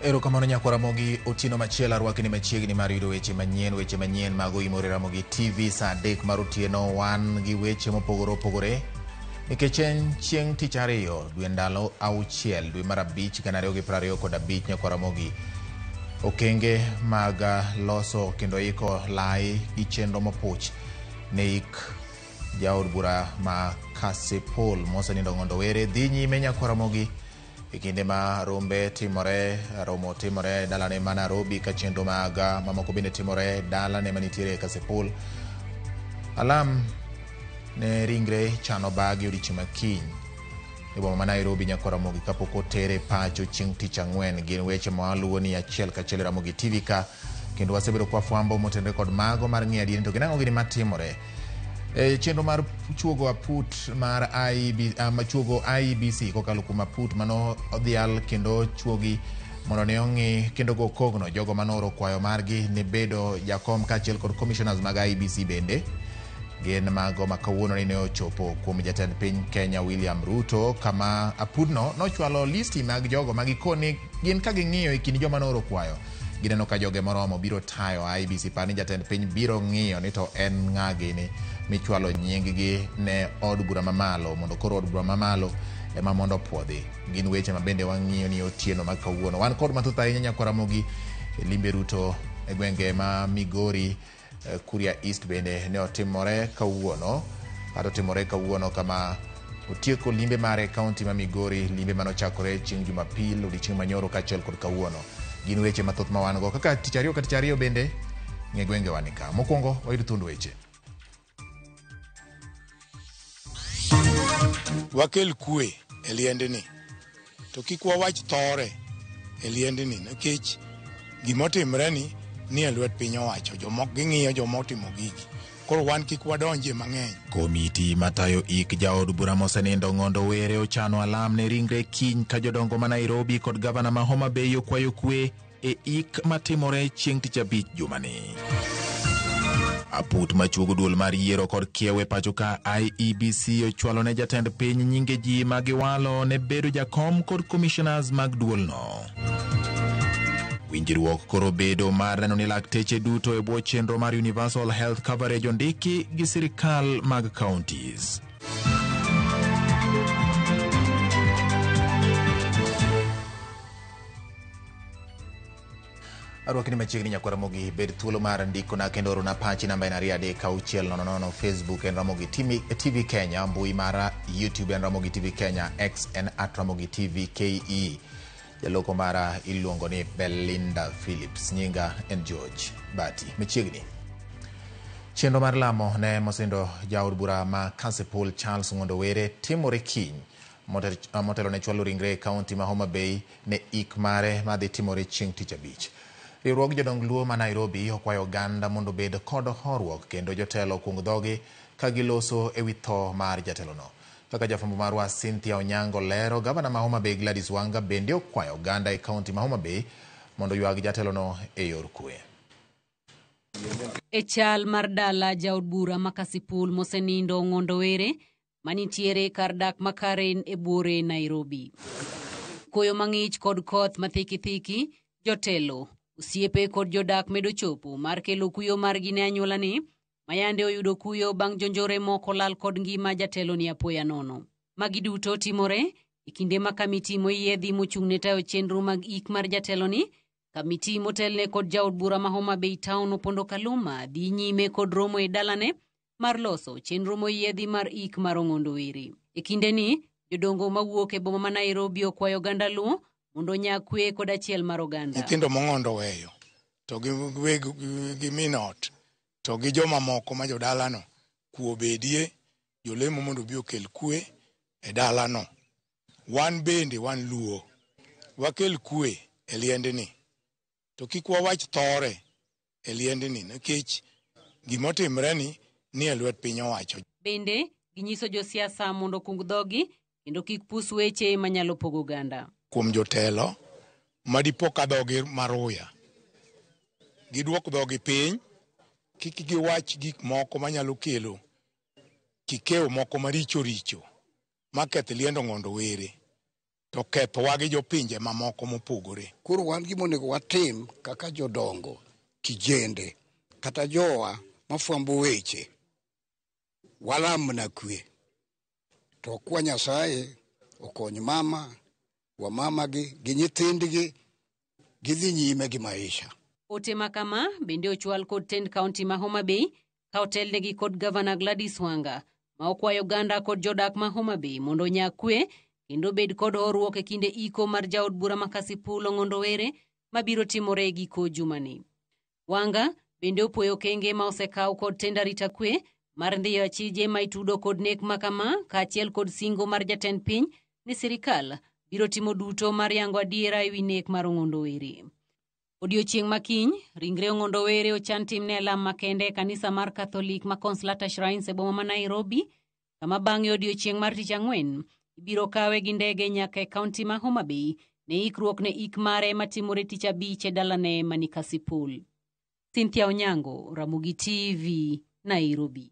Ero kamano Nyakwaramogi Otieno machiel arwakni machiegni mar yudo weche manyien mago imore Ramogi TV saa 3 mar otieno wan gi weche mopogore opogore nikech en chieng' tich ariyo dwe ndalo 6 dwe mar 5 2025 Nyakwaramogi okenge mag loso kendo iko lai gi chenro mopuch ne ik jaod bura ma Kasipul mosenindo Ng'ondo Were dhi nyime Nyakwaramogi kinde ma rombe romo timore dalane ma Nairobi ka chenro mag mamoko bende timore dalane manitiere Kasipul. Alam ne ringre chano bagi odiochieng' makiny e boma ma Nairobi Nyakwaramogi kapok otere pacho chieng' tich ang'wen. Gin weche maluwo ni achiel kachiel Ramogi TV ka kendo wasebedo kwa fwambo motenore kod mago mar ng'e adieri to ginang'o gini matimore. Chenro mar chuogo aput mar IEBC kokalo kuom aput mano odhial kendo chuogi mondo ne ong'i kendo go kogno jogo manoro kwayo margi ne bedo jakom kachiel kod commissioners mag IEBC bende gin mago makawuono ne ochopo kuom jatend piny Kenya William Ruto kama apudno nochwalo listi mag jogo magikoni gin ka ging'iyo e kind joma noro kwayo gineno ka joge moromo biro tayo IEBC pani jatend piny biro ng'iyo ni to en ng'a gini michwalo nying-gi ne od bura mamalo mondo koro od bura mamalo ema mondo puodhi. Gin weche mabende wang'iyo ni otieno makawuono wan kod mathoth ahinya Nyakwaramogi limbe Ruto e gwenge ma Migori Kuria East bende ne otimore kawuono kama otieko limbe mare kaunti ma Migori limbe manochakore chieng' Jumapil odiochieng' manyoro kachiel kod kawuono. Gin weche mathoth ma wan go kaka tich ariyo bende ng'e gwenge wanika. Mokwongo wayud thund weche. Wakel kwe e liendni to kik wawach thore e liendni nikech gimotimre ni e lwet piny owacho jomok ging'iyo jomotimo gigi koro wan kik wadonje mang'eny. Komiti matayo ik jaod bura mosenindo Ng'ondo Were ochano alam ne ringre kiny ka jodongo ma Nairobi kod gavana ma Homa Bay okwayo kwe e ik matimore chieng' tich abich jumani. Aput machuogo duol mar yiero kod kiewe pacho ka IEBC ochwalo ne jatend piny nyinge ji magiwalo ne bedo jakom kod commissioners mag duolno. Winjruok koro bedo mar neno ni lakteche duto e bwo chenro mar Universal Health Coverage ondiki gi sirikal mag counties. Arwakni machiegni Nyakwaramogi bed thuolo mar ndiko na kendo orona pachi namba en 26000 Facebook en Ramogi TV Kenya, mbui mara YouTube en Ramogi TV Kenya, X en @Ramogi TV KE. Jaloko mara iluongo ni Belinda Phillips, nyinga en George Bati. Machiegni chenro mar lamo ne mosindo jaod bura ma Kasipul Charles Ng'ondo Were timore kiny motelo ne chwalo ringre kaunti ma Homa Bay ne ik mare madhi timore chieng' tich abich. Riwruog jodong luo ma Nairobi okwayo oganda mondo bed kod horuok kendo jotelo kung dhogi ka giloso e wi tho mar jatelono. Kaka jafwambo marwa Cynthia Onyango lero, gavana ma Homa Bay Gladys Wanga bende okwayo oganda e kaunti ma Homa Bay mondo ywag jatelono e yor kwe. E chal mar dala jaod bura ma Kasipul mosenindo Ng'ondo Were manitiere kar dak makaren e buore Nairobi. Koyo mang'ich kod koth mathiki jotelo osiepe kod jodak medo chopo mar kelo kuyo margi ne anyuolani mayande oyudo kuyo bang' jonjore moko lal kod ngima jatelo ni apoya nono. Magi duto timore e kinde ma kamiti moyiedhi mochung' ne tayo chenro mag ik mar jatelo ni. Kamiti motelne kod jaod bura ma Homa Bay Town Opondo Kaluma dhi nyime kod romo e dalane mar loso chenro moyiedhi mar ik mar Ng'ondo Were. E kinde ni jodongo mawuok e boma ma Nairobi okwayo oganda luo mondo nyakwe kod achiel mar oganda. Nyithindo mong'ondo weyo to gi minot to gi joma moko ma jodalano kuo bedie jolemo mondo bi okel kwe e dalano. Wan bende wan luo wakel kwe e liendni to kik wawach thore e liendni nikech gimotimre ni e lwet piny owacho. Bende ginyiso josiasa mondo kung dhogi kendo kik pus weche manyalo pogo oganda. Kuom jotelo madipo ka dhogi maruya giduok dhogi piny kik giwach gik moko manyalo kelo kikeo moko maricho maketh liendo Ng'ondo Were to kethowa gi jopinje mamoko mopogore. Koro wan gimonego watim kaka jodongo, kijende, kata jowa mafwambo weche, walamna kwe. To kwa Nyasaye okony wamama gi nyithindgi gidhi nyime gi maisha. Ote makama bende ochwal kod tend kaunti ma Homa Bay ka otelnegi kod Gavana Gladys Wanga ma okwayo oganda kod jodak ma Homa Bay mondo nyak kwe kendo bed kod horuok e kinde iko mar jaod bura ma Kasipul Ong'ondo Were mabiro timore giko jumani. Wanga bende opuoyo kenge ma osekaw kod tend arita kwe mar ndiyo achije ma itudo kod nek makama kaachiel kod singo mar jatend piny ni sirikal biro timo duto mar yango adiera ewi nek mar Ong'ondo Were. Odiochieng' makiny, ringre Ong'ondo Were ochan timne lam makende kanisa mar Catholic ma Consolata Shrines e boma ma Nairobi, kama bang'e odiochieng' mar tich ang'wen ibiro kawe gi ndege nyaka e kaunti ma Homa Bay ne ikruok ne ik mare matimore tich abich e dalane mani Kasipul. Cynthia Onyango, Ramogi TV, Nairobi.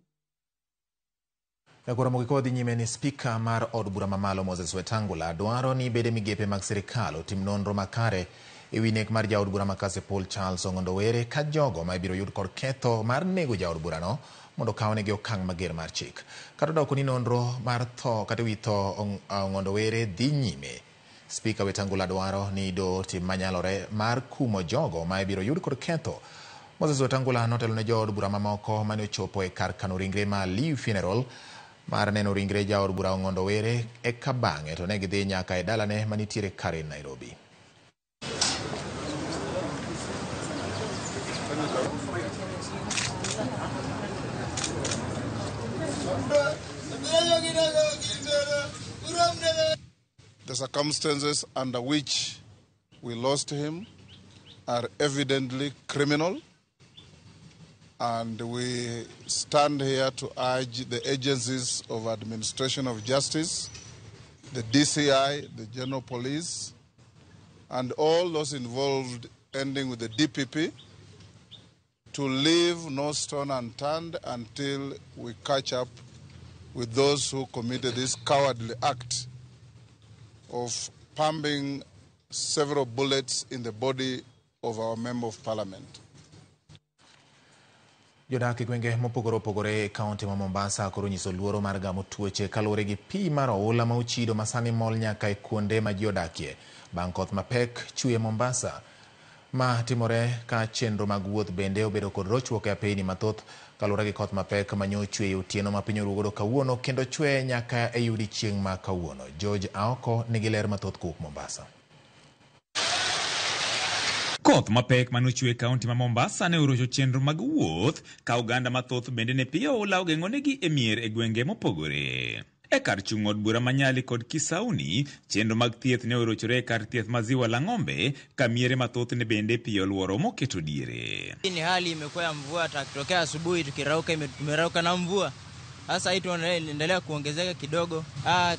Ramogi kodhi nyime ni spika mar od bura mamalo Moses Wetangula dwaro ni bede migepe mag sirikal otim nonro makare ewi nek mar jaod bura ma Kasipul Charles Ong'ondo Were ka jogo ma ibiro yud kod ketho mar nego jaod burano mondo kawnegi okang' mager mar chik. Kata doko ni nonro mar tho kata wi tho Ong'ondo Were dhi nyime, spika Wetangula dwaro ni do tim manyalore mar kumo jogo ma ibiro yud kod ketho. Moses Wetangula notelo ne jood bura mamoko mane ochopo e kar kano ringre ma Liu Funeral mar neno ringre jaod bura Ong'ondo Were e kabang'e to ne gidhi nyaka e dalane manitiere Karen, Nairobi. The circumstances under which we lost him are evidently criminal, and we stand here to urge the agencies of administration of justice, the DCI, the General Police, and all those involved, ending with the DPP, to leave no stone unturned until we catch up with those who committed this cowardly act of pumping several bullets in the body of our Member of Parliament. Jodak e gwenge mopogore opogore e kaunti ma Mombasa koro nyiso luoro mar gamo tuoche kaluwore gi pi mar oula ma ochido masani mol nyaka e kuonde ma ji odakie bang' koth mapek chwe Mombasa. Ma timore ka chenro mag wuoth bende obedo kod rochruok e apeyni mathoth kaluwore gi koth mapek manyo chwe e otieno ma piny orugodo kawuono kendo chwe nyaka e odiechieng' ma kawuono. George Aoko nigi ler mathoth kowuok Mombasa. Koth mapek manochwe kaunti ma Mombasa ne orocho chenro mag wuoth ka oganda mathoth bende ne piyo oula ogeng'onegi e mier e gwenge mopogore. E kar chung' od bura Manyali kod Kisauni, chenro mag thieth ne orochore e kar thieth Maziwa la Ng'ombe ka miere mathoth ne bende piyo luoro moketo diere. Ni hali imekuwa ya mvua takitokea asubuhi tumerauka na mvua. Sasa hii tunaendelea kuongezeka kidogo.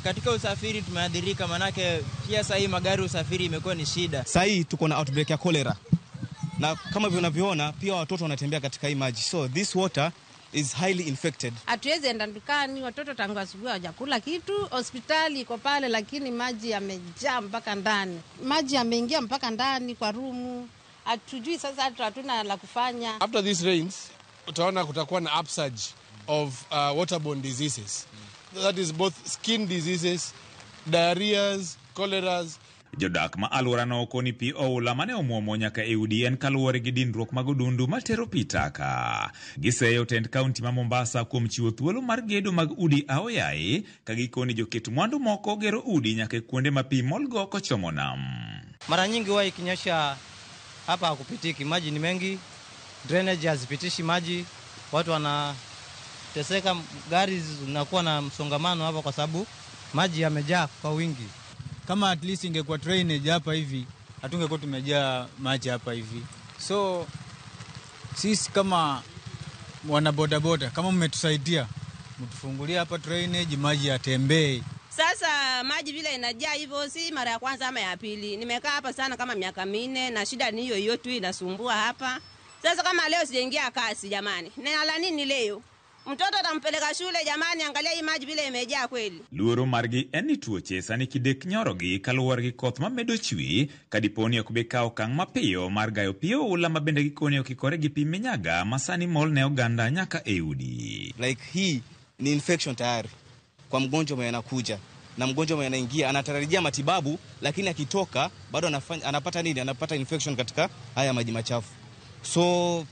Katika usafiri tumeathirika manake pia sasa hii magari usafiri imekuwa ni shida. Sasa hii tuko na outbreak ya cholera. Na kama vile unavyoona pia watoto wanatembea katika hii maji. So this water is highly infected. Hatuwezi enda dukani, watoto tangu asubuhi hawajakula kitu. Hospitali iko pale lakini maji yamejaa mpaka ndani. Maji yameingia mpaka ndani kwa rumu. Hatujui sasa hatuna la kufanya. After these rains, utaona kutakuwa na upsurge of waterborne diseases. That is both skin diseases, diarrheas, choleras. Jodak ma alworano okoni pi oula mane omuomo nyaka e udi en kaluwore gi dinruok mag odundu matero pi taka. Giseyo tend kaunti ma Mombasa kuom chiwo thuolo mar gedo mag udi aoyaye ka gikoni joket mwandu moko gero udi nyaka e kuonde ma pi molgo kochomo nam. Mara nyingi huwa ikinyesha hapa hakupitiki, maji ni mengi, drainage hazipitishi maji, watu wanateseka, gari zinakuwa na msongamano hapa kwa sababu maji yamejaa kwa wingi. Kama at least ingekuwa drainage hapa hivi, hatungekuwa tumejaa maji hapa hivi. So sisi kama wana bodaboda, kama mmetusaidia, mtufungulie hapa drainage, maji yatembee. Sasa maji vile inajaa hivyo si mara ya kwanza ama ya pili. Nimekaa hapa sana kama miaka 4 na shida ni hiyo tu inasumbua hapa. Sasa kama leo sijaingia kasi jamani. Nala nini leo? Mtoto atampeleka shule, jamani, angalia hii maji vile imejaa kweli. Luoro margi eni tuoche sani kidek nyorogi kaluwar gi koth mamedo chwi kadiponi ok bekao kang' mapiyo mar gayo pio ula mabende gikoni okikore gi pi minyaga masani mol ne oganda nyaka e udi. Like hii ni infection tayari kwa mgonjwa mwenye anakuja, na mgonjwa mwenye anaingia anatarajia matibabu, lakini akitoka bado anapata nini? Anapata infection katika haya maji machafu. So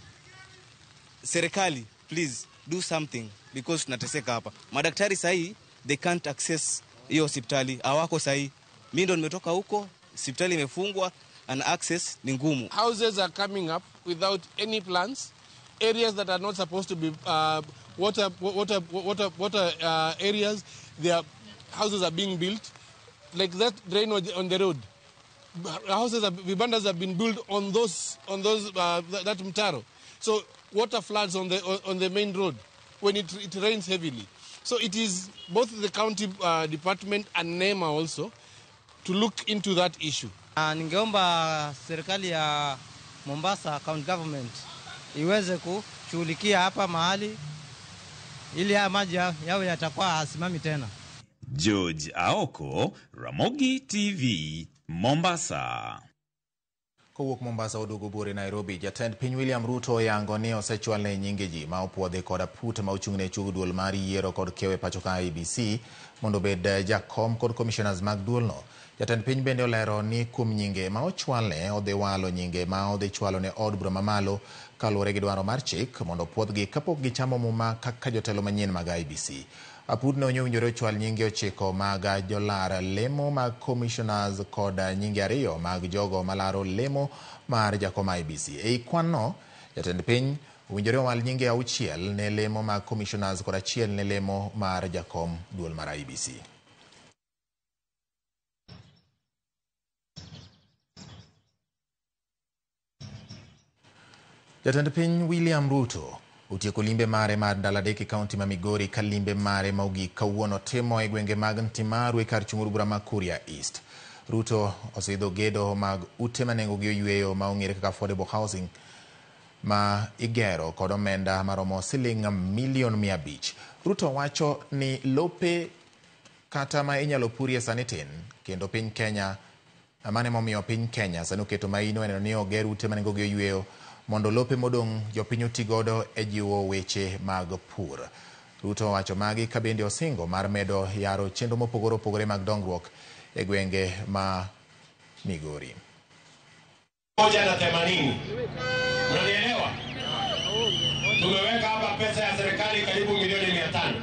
serikali, please do something because tunateseka hapa. Madaktari sahi they can't access hiyo hospitali, hawako sahi. Mimi ndo nimetoka huko, hospitali imefungwa and access ni ngumu. Houses are coming up without any plans. Areas that are not supposed to be water areas, their houses are being built. Like that drainage on the road. Vibandas have been built on those that mtaro. So water floods on the main road when it rains heavily. So it is both the county department and NEMA also to look into that issue. Ningeomba serikali ya Mombasa county government iweze kushughulikia hapa mahali ili haya maji yawe yatakuwa hasimami tena. George Aoko, Ramogi TV, Mombasa. Kowuok Mombasa oduogo bure Nairobi. Jatend piny William Ruto yango ni osechwalne nyinge ji ma opuodhe kod aput ma ochung'ne chug duol mar yiero kod kewe pacho ka IEBC mondo bed jakom kod commissioners mag duolno. Jatend piny bende olero ni kuom nyinge ma ochwalne odhi walo nyinge ma odhi chwalo ne od bura mamalo kaluwore gi dwaro mar chik mondo puodhgi kapok gichamo muma kaka jotelo manyien mag IEBC. Apudno owinjore ochwal nyinge 9 mag jolar lemo mag commissioners kod nyinge 2 mag jogo malaro lemo mar jakom IEBC. Ei kwanno, jatend piny owinjore owal nyinge 6 ne lemo mag commissioners kod 1 ne lemo mar jakom duol mar IEBC. Jatend piny William Ruto utieko limbe mare mar daladeki kaunti ma Migori ka limbe mare maugik kawuono timo e gwenge mag Ntimaru e kar chung'uru bura ma Kuria East. Ruto oseidho gedo mag ute manengogi oyueyo ma ong'ere kaka affordable housing ma igero kod omenda maromo siling milion 500. Ruto wacho ni lope kata ma inyalo purie sani tin kendo piny Kenya amane momiyo piny Kenya sani oketo maino eneno ni oger ute manengogi oyueyo mondo lope modong jopiny otigodo e jiwo weche mag pur. Ruto wacho magi ka bende osingo mar medo yaro chenro mopogore opogore mag dongruok e gwenge ma Migori. 180. Unanielewa? Tumeweka hapa pesa ya serikali karibu milioni 500.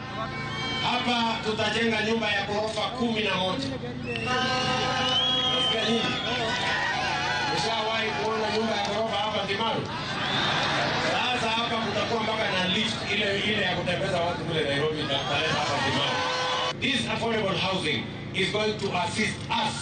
Hapa tutajenga nyumba ya ghorofa 11. Nasikia nini? Nishawahi kuona nyumba ya ghorofa hapa Ntimaru. Sasa hapa kutakuwa mpaka na lift ile ya kutembeza watu kule Nairobi na hapa Ntimaru. This affordable housing is going to assist us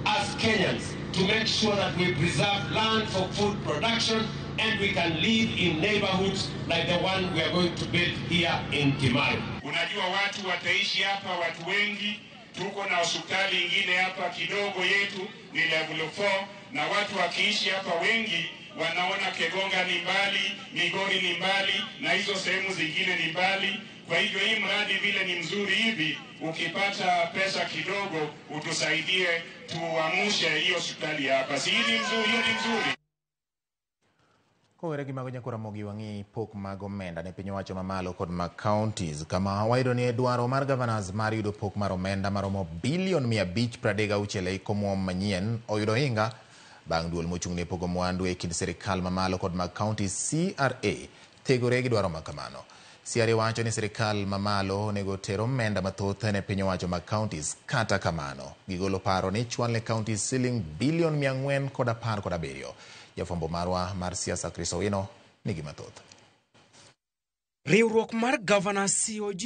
as Kenyans to make sure that we preserve land for food production and we can live in neighborhoods like the one we are going to build here in Ntimaru. Unajua watu wataishi hapa, watu wengi. Tuko na hospitali ingine hapa kidogo yetu ni level 4, na watu wakiishi hapa wengi wanaona Kegonga ni mbali, Migori ni mbali, na hizo sehemu zingine ni mbali. Kwa hivyo hii mradi vile ni mzuri hivi, ukipata pesa kidogo utusaidie tuamshe hiyo hospitali hapa. Si hii ni mzuri, hiyo ni mzuri. Kowere gi mago nyakora mogi wangi pok mag omenda ne piny owacho mamalo kod mag counties kama wayudo ni dwaro mar governors mar yudo pok mar omenda maromo bilion 536 ei komwom manyien oyudo hinga bang' duol mochung'ne pogo mwandu e kind sirikal mamalo kod mag counties CRA thegore gi dwaro makamano. CRA wacho ni sirikal mamalo onego ter omenda mathoth ne piny owacho mag counties, kata kamano gigolo paro ni chwal ne counties siling bilion 417. Jafwambo marwa mar siasa Chris Owino nigi mathoth. Riwruok mar Governors COG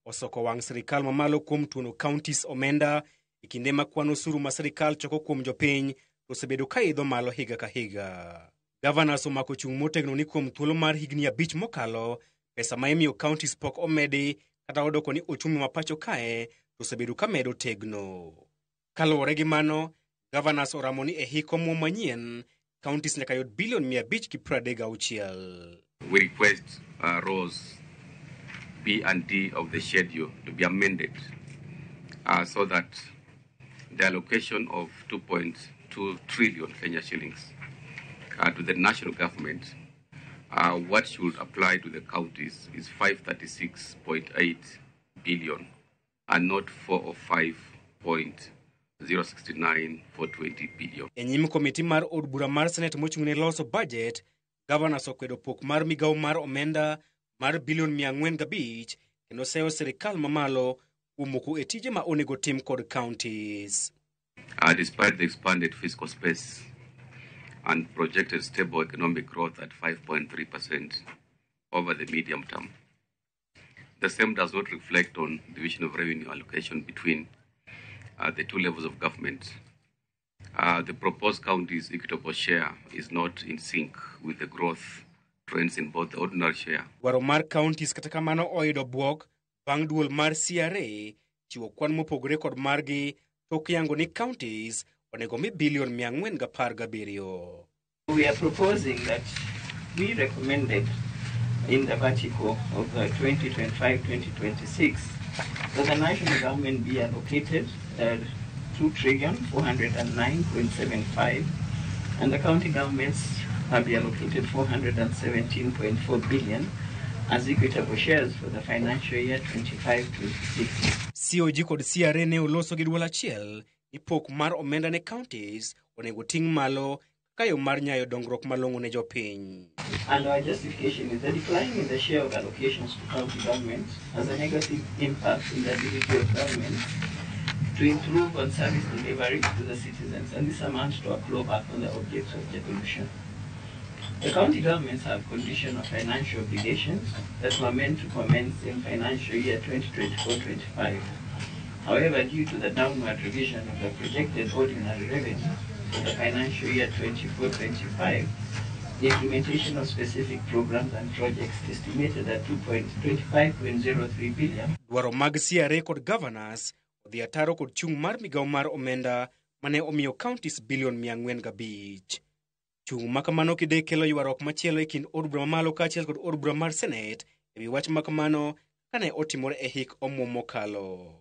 osoko wang' sirikal mamalo kuom tuono counties omenda e kinde ma kwan osuru ma sirikal choko kuom jopiny osebedo ka idho malo higa ka higa. Governors omako chung' motegno ni kuom thuolo mar higni 5 mokalo pesa ma imiyo counties pok omedi kata odoko ni ochumi ma pacho kae osebedo ka medo tegno. Kaluwore gi mano, Governors oramo ni e hiko mo manyien counties nyaka yud bilion 536. We request Rose B and D of the schedule to be amended so that the allocation of 2.2 trillion Kenya shillings to the national government, what should apply to the counties is 536.8 billion and not 405.069 for 20 billion. Enyim komiti mar od bura mar Senate mochung'ne loso budget, governors okwedo pok mar migawo mar omenda mar bilion 405 kendo seyo sirikal mamalo umoko e tije ma onego tim kod counties. Despite the expanded fiscal space and projected stable economic growth at 5.3% over the medium term, the same does not reflect on division of revenue allocation between the two levels of government. The proposed county's equitable share is not in sync with the growth trends in both the ordinary share. Dwaro mar counties kata kamano oyudo buok bang' duol mar CRA chiwo kwan mopogore kod margi tok yango ni counties onego mi bilion 417. We are proposing that we recommended in the vertical of 2025-2026 that the national government be allocated 2,409.75 and the county governments be allocated 417.4 billion as equitable shares for the financial year 25-26. COG kod CRA ne oloso gi duol achiel ni pok mar omenda ne counties onego ting' malo kayo mar nyayo dongruok malong'o ne jopiny. And our justification is the decline in the share of allocations to county governments has a negative impact in the ability of government to improve on service delivery to the citizens, and this amounts to a clawback on the objects of devolution. The county governments have conditional financial obligations that were meant to commence in financial year 2024-25. However, due to the downward revision of the projected ordinary revenue for the financial year 24-25, the implementation of specific programs and projects estimated at 25.03 billion. Dwaro mag CRA kod governors odhi ataro kod chung' mar migawo mar omenda mane omiyo counties bilion 405. Chung' makamano kide kelo ywarruok machielo e kind od bura mamalo kaachiel kod od bura mar Senate ewi wach makamano kane otimore e hik omuom mokalo.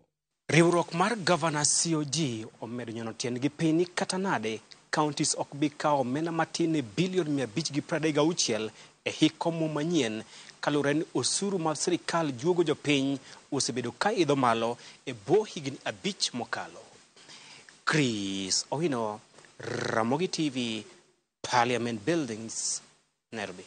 Riwruok mar governors COG omedo nyono tiendgi piny ni kata nade counties ok bi kawo omenda matin ne bilion 536 e hik omuom manyien kalure ni osuru mar sirikal juogo jopiny osebedo ka idho malo e bwo higni 5 mokalo. Chris Owino, Ramogi TV, Parliament Buildings, Nairobi.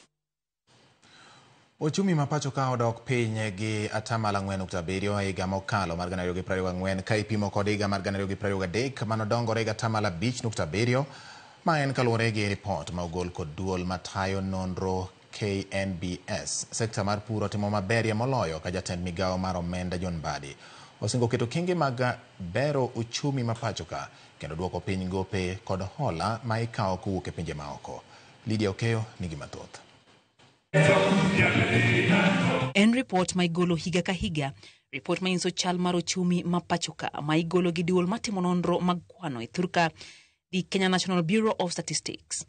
Ochumi mapacho ka odok piny gi 4.7 e higa mokalo mar 2024 ka ipimo kod higa mar 2023 manodongore gi 5.7 ma en kaluwore gi ripot ma ogol kod duol matayo nonro KNBS. Sekta mar pur otimo maberie moloyo ka jatend migawo mar omenda John Mbadi osingo keto kinge mag bero uchumi mapacho ka kendo duoko piny gope kod hola ma ikawo kowuok e pinje maoko. Lydia Okeyo nigi mathoth. En report ma igolo higa ka higa, report ma inso chal mar ochumi mapachoka ma igolo gi duol matimo nonro mag kwano e thurka di Kenya National Bureau of Statistics.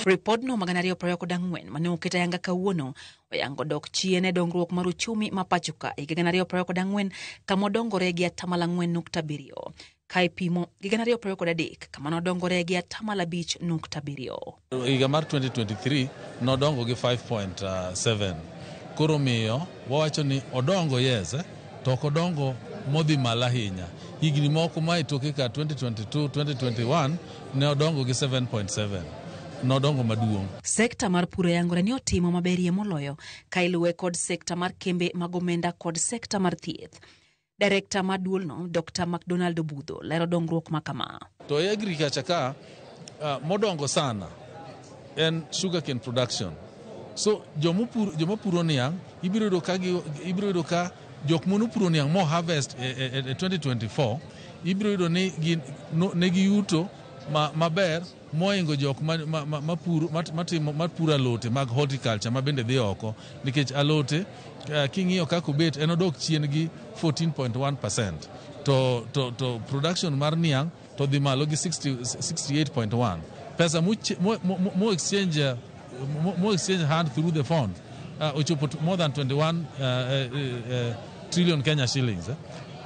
Report no maganario proyoko dangwen mane oketa yanga kawuono oyango dok chien e dongruok mar uchumi mapachoka e ganario proyoko dangwen kama dongore gi 4.7 kai pimo giganario proyoko dadek kama nodongore gi 5.7. Higa mar 2023 nodongo gi 5.7. Koro miyo wawacho ni odongo yes to kodongo modhi malahinya. Higni moko ma itoke ka 2022 2021 ne odongo gi 7.7. Nodongo maduong'. Sekta mar puro yangore ni otimo maberie moloyo ka iluwe kod sekta mar kembe magomenda kod sekta mar thieth. Director maduolno Dr. McDonald Obudho lero dongruok makama. To agriculture ka modongo sana en sugarcane production. So jomopuro niang ibiro do ka jok monopuro niang mo harvest 2024 ibiro do ne gi yuto maber moingo jok mapuro alote mag horticulture ma bende dhi oko nikech alote king'iyo kako bet en odok chien gi 14.1%. To production mar niang to dhi malo gi 68.1. Pesa mo exchange hand through the fund ochopo more than 21 trillion Kenya shillings.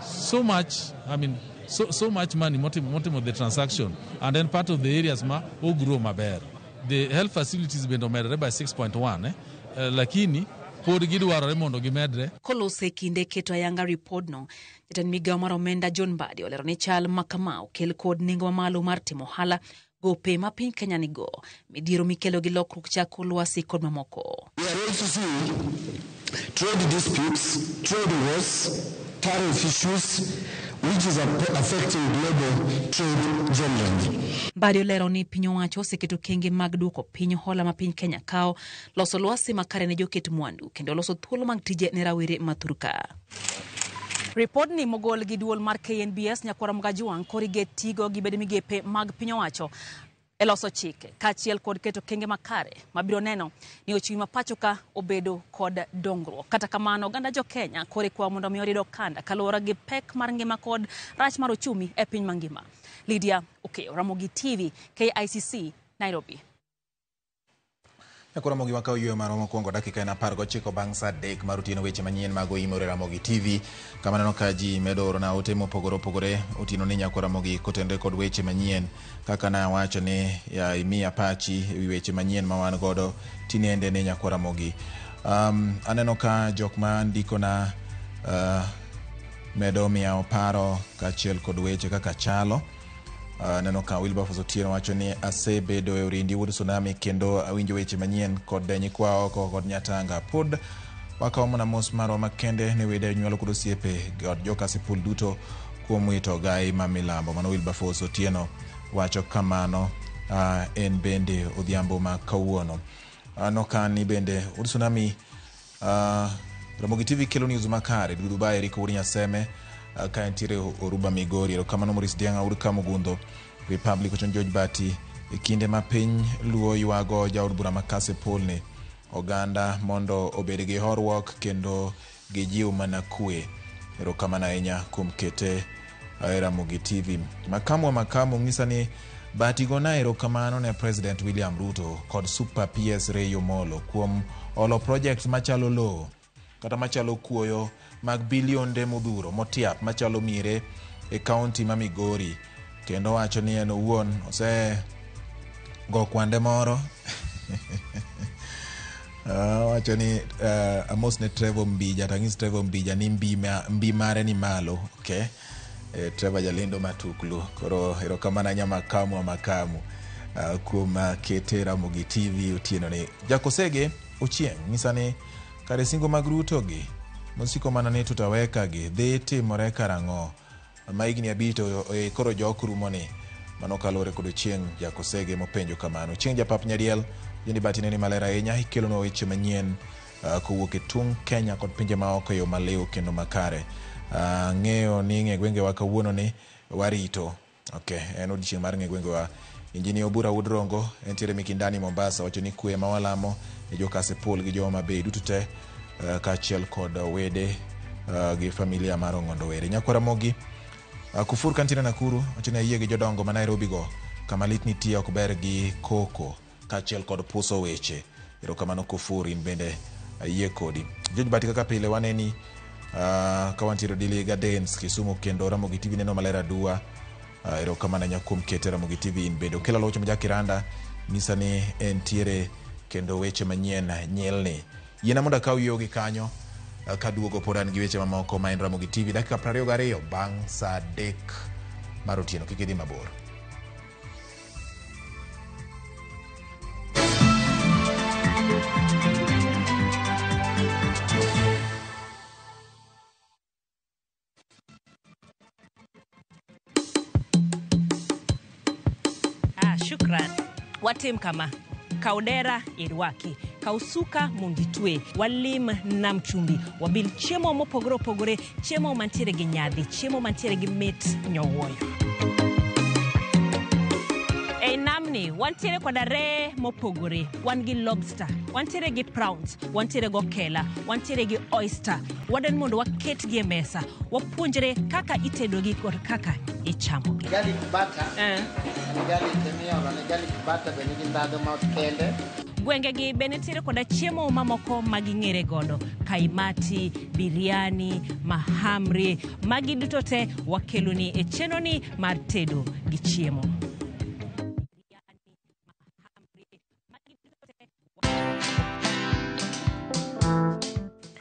So much, I mean, so much money, motive of the transaction, and then part of the areas grow maber. The health facilities been omedre by 6.1, lakini pod gidwaro mondo gimedre. Kolose kinde keto ayanga report no, jatend migao mar omenda John Mbadi olero ni chal makama okel kod nengo mamalo mar timo ohala gope ma piny Kenya nigo, midhiero mikelo gi lokruok chako lwasi kod mamoko. We are also seeing trade disputes, trade wars, tariff issues, which is affecting global trade generally. Mbadi olero ni piny owacho oseketo kenge mag duoko piny hola ma piny Kenya kao, loso lwasi makare ne joket mwandu, kendo loso thuolo mag tije ne rawere mathurka. Report ni mogol gi duol mar KNBS Nyakwara Mgajwang' korige tigo gi bedo migepe mag piny owacho e loso chike kaachiel kod keto kenge makare mabiro neno ni ochumi ma pacho ka obedo kod dongruok. Kata kamano oganda jo Kenya kore kwa mondo mi orido kanda kaluwore gi pek mar ngima kod rach mar ochumi e piny mangima. Lydia Okeyo, Ramogi TV, KICC, Nairobi. Nyakwara Ramogi wakao yue maro mokwongo dakika na 19 bang' saa 3 mar otieno weche manyien mag Imore Ramogi TV. Kama neno ka ji medo orona ote mopogore otieno ni Nyakwara Ramogi kotende kod weche manyien kaka na wacho ni ya imiya pachi weche manyien ma wan godo tinende ni Nyakwara Ramogi. Aneno ka jok ma ndiko na medo miya oparo kaachiel kod weche kaka chalo. Neno ka Wilberforce Otieno wacho ni asebedo e orindi wuod tsunami kendo awinjo weche manyien kod nyikwa oko kod Nyatanga. Pod wakawo mana mos marwa makende ne wede nyuolo kod osiepe kod joka Sipul duto kuom wito gai ma milambo. Mano Wilberforce Otieno wacho kamano en bende odhiambo ma kawuono. Nokani bende wuod tsunami Ramogi TV kelo news makare Dubai Eriko Uri Nyaseme ka entire Oruba Migori kamano Maurice Dianga uri Kamugundo Republic ochon George Bati kinde ma piny luo ywago jaod bura makase polne oganda mondo obed gi horruok kendo gi jiw mana kwe. Erokamano ahinya kuom kete Ramogi TV. Makamu ng'isa ni Bati gona erokamano ne President William Ruto kod Super PS Reyo Molo kuom olo project machalo lo kata machalo kuoyo mag bilionde modhuro motiap machalo mire e kaunti ma Migori, kendo wacho ni en owuon ose go kwande moro wacho ni amos ne Trevor Mbija tangis Trevor Mbija ni mbi mare ni malo. Okay, Trevor Jalendo matuklu koro erokamano nyama makamu kuom kete Ramogi TV otieno ni Jakosege Ochieng' ng'isa ni kare singo mag Ruto gi mosiko mana ni tutaweka gi dhi timore karang'o ma higni abito koro jokrumo ni mano kalore kod Ochieng' Jakosege mopenjo kamano. Chieng' japap nyadiel yendi Bati neni malera ahinya ikelonwa weche manyien kowuok e tung Kenya kod pinje maoko yo maliw kendo makare. Ng'eyo ni ng'e gwengewa kawuono ni warito. Okay, en odiochieng' mar ng'e gwengewa. Injinia Obura Woodrongo entiere Mikindani Mombasa wacho ni kwe mawalamo e joka Sipul gi joma be duto te kaachiel kod wede gi familia mar Ong'ondo Were. Nyakwara Ramogi Kufur kantine Nakuru wacho ni ayie gi jodongo ma Nairobi go kama lit nitie ok ber gi koko kaachiel kod puso weche. Erokamano Kufur in bende ayie kodi. George Bati kaka pile waneni ka wantiere Dili Gardens Kisumu kendo Ramogi TV neno malera dua. Erokamano nyakum kete Ramogi TV in bende okela locho majakiranda nisa ni entiere kendo weche manyien nyelni. Yiena mondo akaw yogi kanyo kaduogo podan gi weche mamoko ma en Ramogi TV dakika 22 bang' saa 3 mar otieno. Kik idhi mabor. Shukran. Watim kama kaudera irwaki kausuka munditwe walim na mchumbi wabil chiemo mopogore chiemo mantiere gi nyadhi chiemo mantiere gi mit nyowoyo. E namni wantiere koda re mopogore, wan gi lobster, wantiere gi prawns, wantiere go kela, wantiere gi oyster. Waden mondo waket gi e mesa wapuonjre kaka itedo gi kod kaka ichamo gi. Garlic butter garlic butter benigi ndadho ma kende. Gwengegi benetire koda chiemo mamoko maging'ere godo. Kaimati, biriani, mahamri, magi duto te wakeloni e chenoni mar tedo gi chiemo.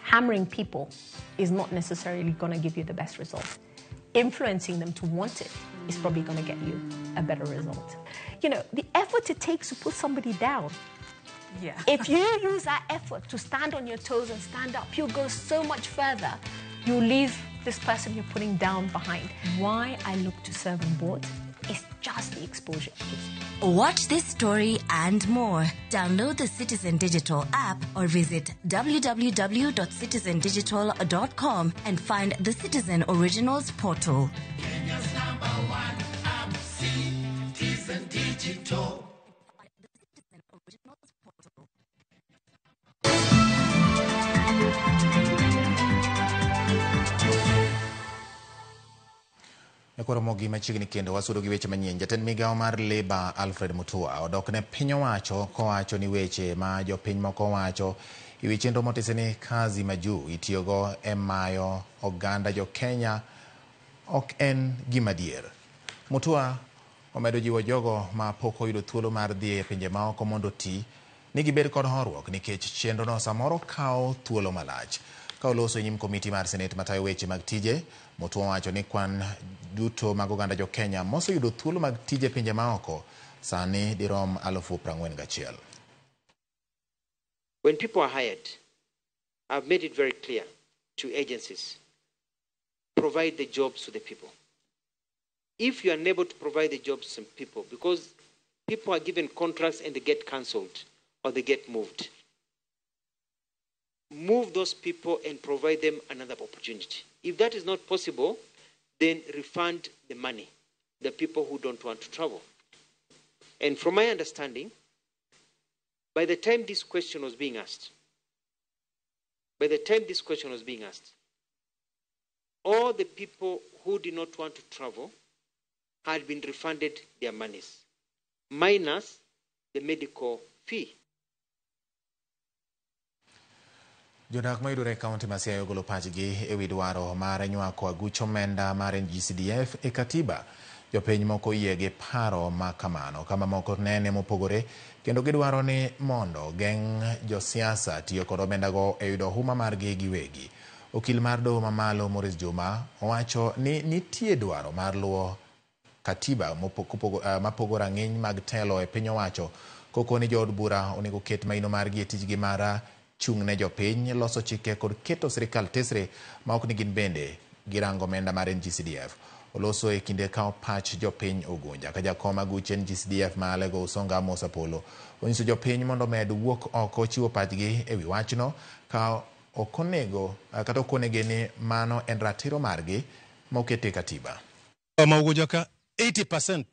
Hammering people is not necessarily going to give you the best result. Influencing them to want it is probably going to get you a better result. You know, the effort it takes to put somebody down. Yeah. If you use that effort to stand on your toes and stand up, you'll go so much further. You'll leave this person you're putting down behind. Why I look to serve on board is just the exposure it gives me. Watch this story and more. Download the Citizen Digital app or visit www.citizendigital.com and find the Citizen Originals portal. Kenya's #1 app, Citizen Digital. Ekoromogi machiegni kendo wasudo gi weche manyien. Jatend migao mar Labour Alfred Mutua odokne piny owacho kowacho ni weche ma jopiny moko wacho iwi chenro motise ni kazi maju itiyogo e mayo oganda jo Kenya ok en gima dier. Mutua omedo jiwo jogo ma pok oyudo thuolo mar dhi e pinje maoko mondo ti ni gibed kod horuok nikech chenro no samoro kawo thuolo malach. Ka oloso e nyim komiti mar Senate matayo weche mag tije, Mutua wacho ni kwan duto mag oganda jo Kenya moseyudo thuolo mag tije pinje maoko sani dirom 41,000. When people are hired, I've made it very clear to agencies, provide the jobs to the people. If you are unable to provide the jobs to some people, because people are given contracts and they get cancelled or they get moved, move those people and provide them another opportunity. If that is not possible, then refund the money, the people who don't want to travel. And from my understanding, by the time this question was being asked, all the people who did not want to travel had been refunded their monies, minus the medical fee. Jodak mayudore kaunti ma Siaya ogolo pachgi e wi dwaro mar nywako aguch omenda mar NGCDF e katiba. Jopiny moko yie gi paro ma kamano, kama moko nene mopogore kendo gidwaro ni mondo geng' josiasa tiyo kod omendago e yudo huma margi giwegi. Okil mar doho mamalo Morris Juma owacho ni nitie dwaro mar luwo katiba mapogo rang'iny mag telo e piny owacho, koko ni jood bura onego ket maino margi e tijgi mar chung' ne jopiny, loso chike kod keto sirikal tesre ma ok ni gin bende girango omenda mar NGCDF. Oloso e kinde kao pach jopiny Ugunja ka jakom aguch NGCDF ma Alego Usonga Musa Polo onyiso jopiny mondo med wuok oko chiwo pachgi e wi wachno ka okonego kata okonege ni mano en ratiro margi mokete katiba. Ma Ugunja ka 80%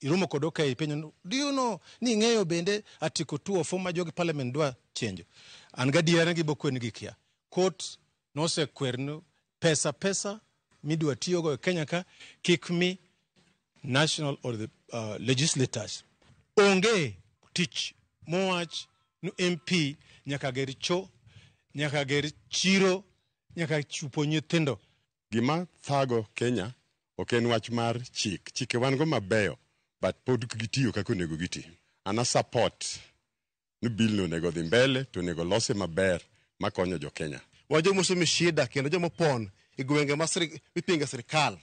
irumo kod okay piny. Do you know ni ng'eyo bende article 2 of former jogi parliament dwa change. An gadiera gi bokwen gi kia. Court no se kwerno pesa midwa tiyogo e Kenya ka kik mi national or the legislators onge tich mowach no MP nyaka ger cho, nyaka ger chiro, nyaka chupo nyithindo. Gima thago Kenya ok en wach mar chike wan go mabeyo but pod gitiyo kaka onego giti. Ana support ni bill no nego dhi mbele to nego lose maber makonyo jo Kenya. Wajo musomi shida kendo jomo pon igwenge mipinga sirikal.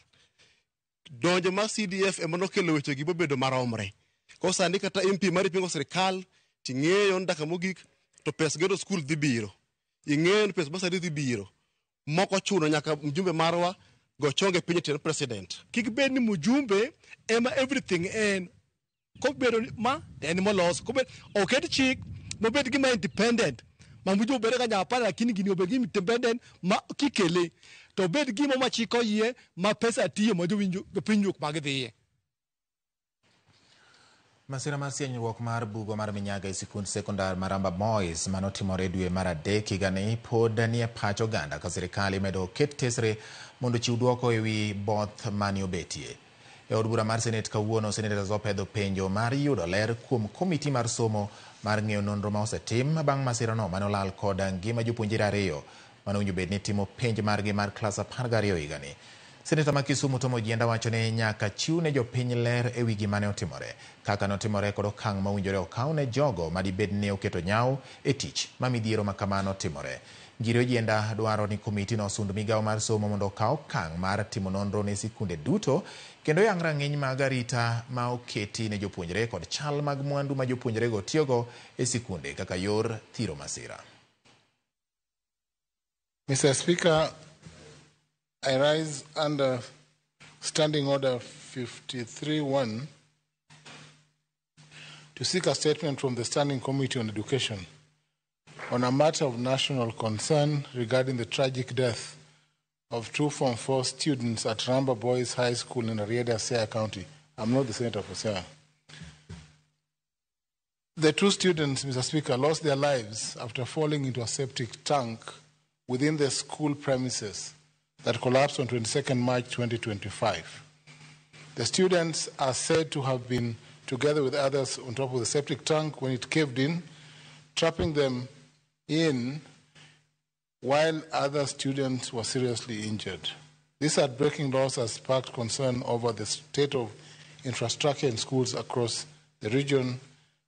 Donjo ma CDF ema nokelo weche gi bobedo maromre. Ko sani kata MP mari pingo sirikal ting'eyo ndaka mogik to pes gedo school dhi biro. Ing'eyo pes basari dhi biro. Moko chuno nyaka mjumbe marwa go chonge pinye ten president. Kik bed ni mjumbe ema everything en. Ko bedo ma en molos. Ko bed oket chik no bed gima independent. Mamujo bere ka nyapara lakini gini obegi independent ma kikele. To bed gima ma chiko yie ma pesa tiyo ma jowinjo pinjuk mag dhiye. Masira mar sienyruok mar bugo mar minyaga e sikund sekondar Maramba Boys manotimore dwe mar adek higani pod nie pach oganda ka sirikal medo ket tesre mondo chiw duoko e wi both mani obetie. E od bura mar Senate kawuono, senators opedho penjo mar yudo ler kuom komiti mar somo mar ng'eyo nonro ma osetim bang' masirano mane olal kod ngima jopuonjre 2 manowinjo bed ni timo penj margi mar klas 12 higani. Seneta ma Kisumu Tom Ojienda wacho ni nyaka chiw ne jopiny ler e wi gima ne otimore, kaka notimore kod okang' mowinjore okaw ne jogo madibed ni oketo nyaw e tich ma midhiero ma kamano timore. Ngiri Ojienda dwaro ni komiti no osund migawo mar somo mondo okaw okang' mar timo nonro ne sikunde duto kendo yang rang'iny mag arita ma oketi ne jopuonjre kod chal mag mwandu ma jopuonjrego tiyogo e sikunde kaka yor thiro masira. Mr. Speaker, I rise under Standing Order 53-1 to seek a statement from the Standing Committee on Education on a matter of national concern regarding the tragic death of 2 Form 4 students at Ramba Boys High School in Ariada, Siaya County. I'm not the senator for Siaya. The 2 students, Mr. Speaker, lost their lives after falling into a septic tank within the school premises that collapsed on 22nd March 2025. The students are said to have been together with others on top of the septic tank when it caved in, trapping them in while other students were seriously injured. This heartbreaking loss has sparked concern over the state of infrastructure in schools across the region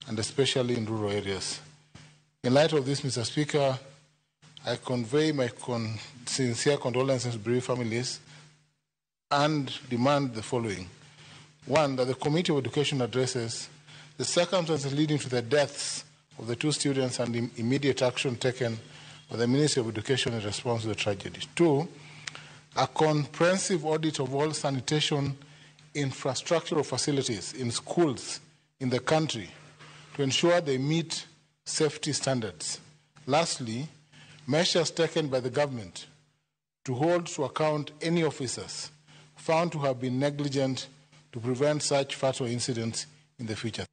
and especially in rural areas. In light of this, Mr. Speaker, I convey my sincere condolences to bereaved families and demand the following. 1, that the Committee of Education addresses the circumstances leading to the deaths of the 2 students and the immediate action taken by the Ministry of Education in response to the tragedy. 2, a comprehensive audit of all sanitation infrastructural facilities in schools in the country to ensure they meet safety standards. Lastly, measures taken by the government to hold to account any officers found to have been negligent to prevent such fatal incidents in the future.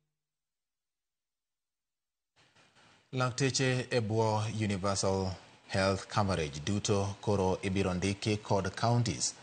Lakteche e bwo Universal Health Coverage duto koro ibiro ndiki kod counties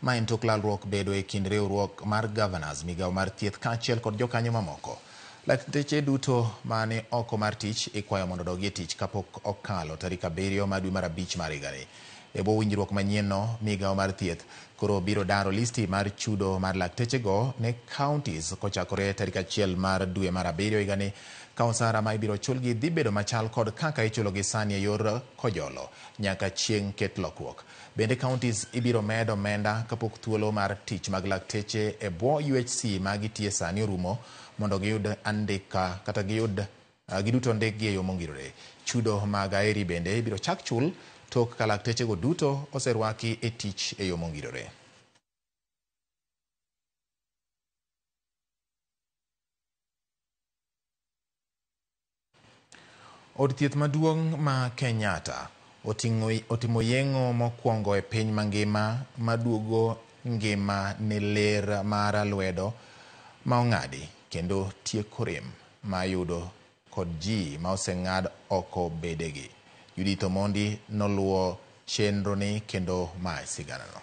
ma en tok lalruok bedo e kind riwruok mar governors, migawo mar thieth kaachiel kod jokanyo mamoko. Lakteche duto mane oko mar tich ikwayo mondo odogi e tich kapok okalo tarik 7 dwe mar 5 mar higani. E bwo winjruok manyienno, migawo mar thieth koro biro daro listi mar chudo mar laktechego ne counties kochakore tarik 1 dwe mar 7 higani, ka osara ma ibiro chulgi dhi bedo machal kod kaka ichulogi sani e yor kojolo nyaka chieng' ket lokruok. Bende counties ibiro medo omenda kapok thuolo mar tich mag lakteche e bwo UHC ma gitie sani orumo mondo giyud andika kata giduto ndikgi e yo mongirore. Chudo mag aeri bende ibiro chak chul tok ka laktechego duto oserwaki e tich e yo mongirore. Od thieth maduong' ma Kenyatta otimo yeng'o mokwongo e piny mangima maduogo ngima ne ler mar lwedo ma ong'adi kendo tieko rem ma yudo kod ji ma oseng'ad oko bedegi. Judith Omondi noluwo chenro ni kendo ma siganano.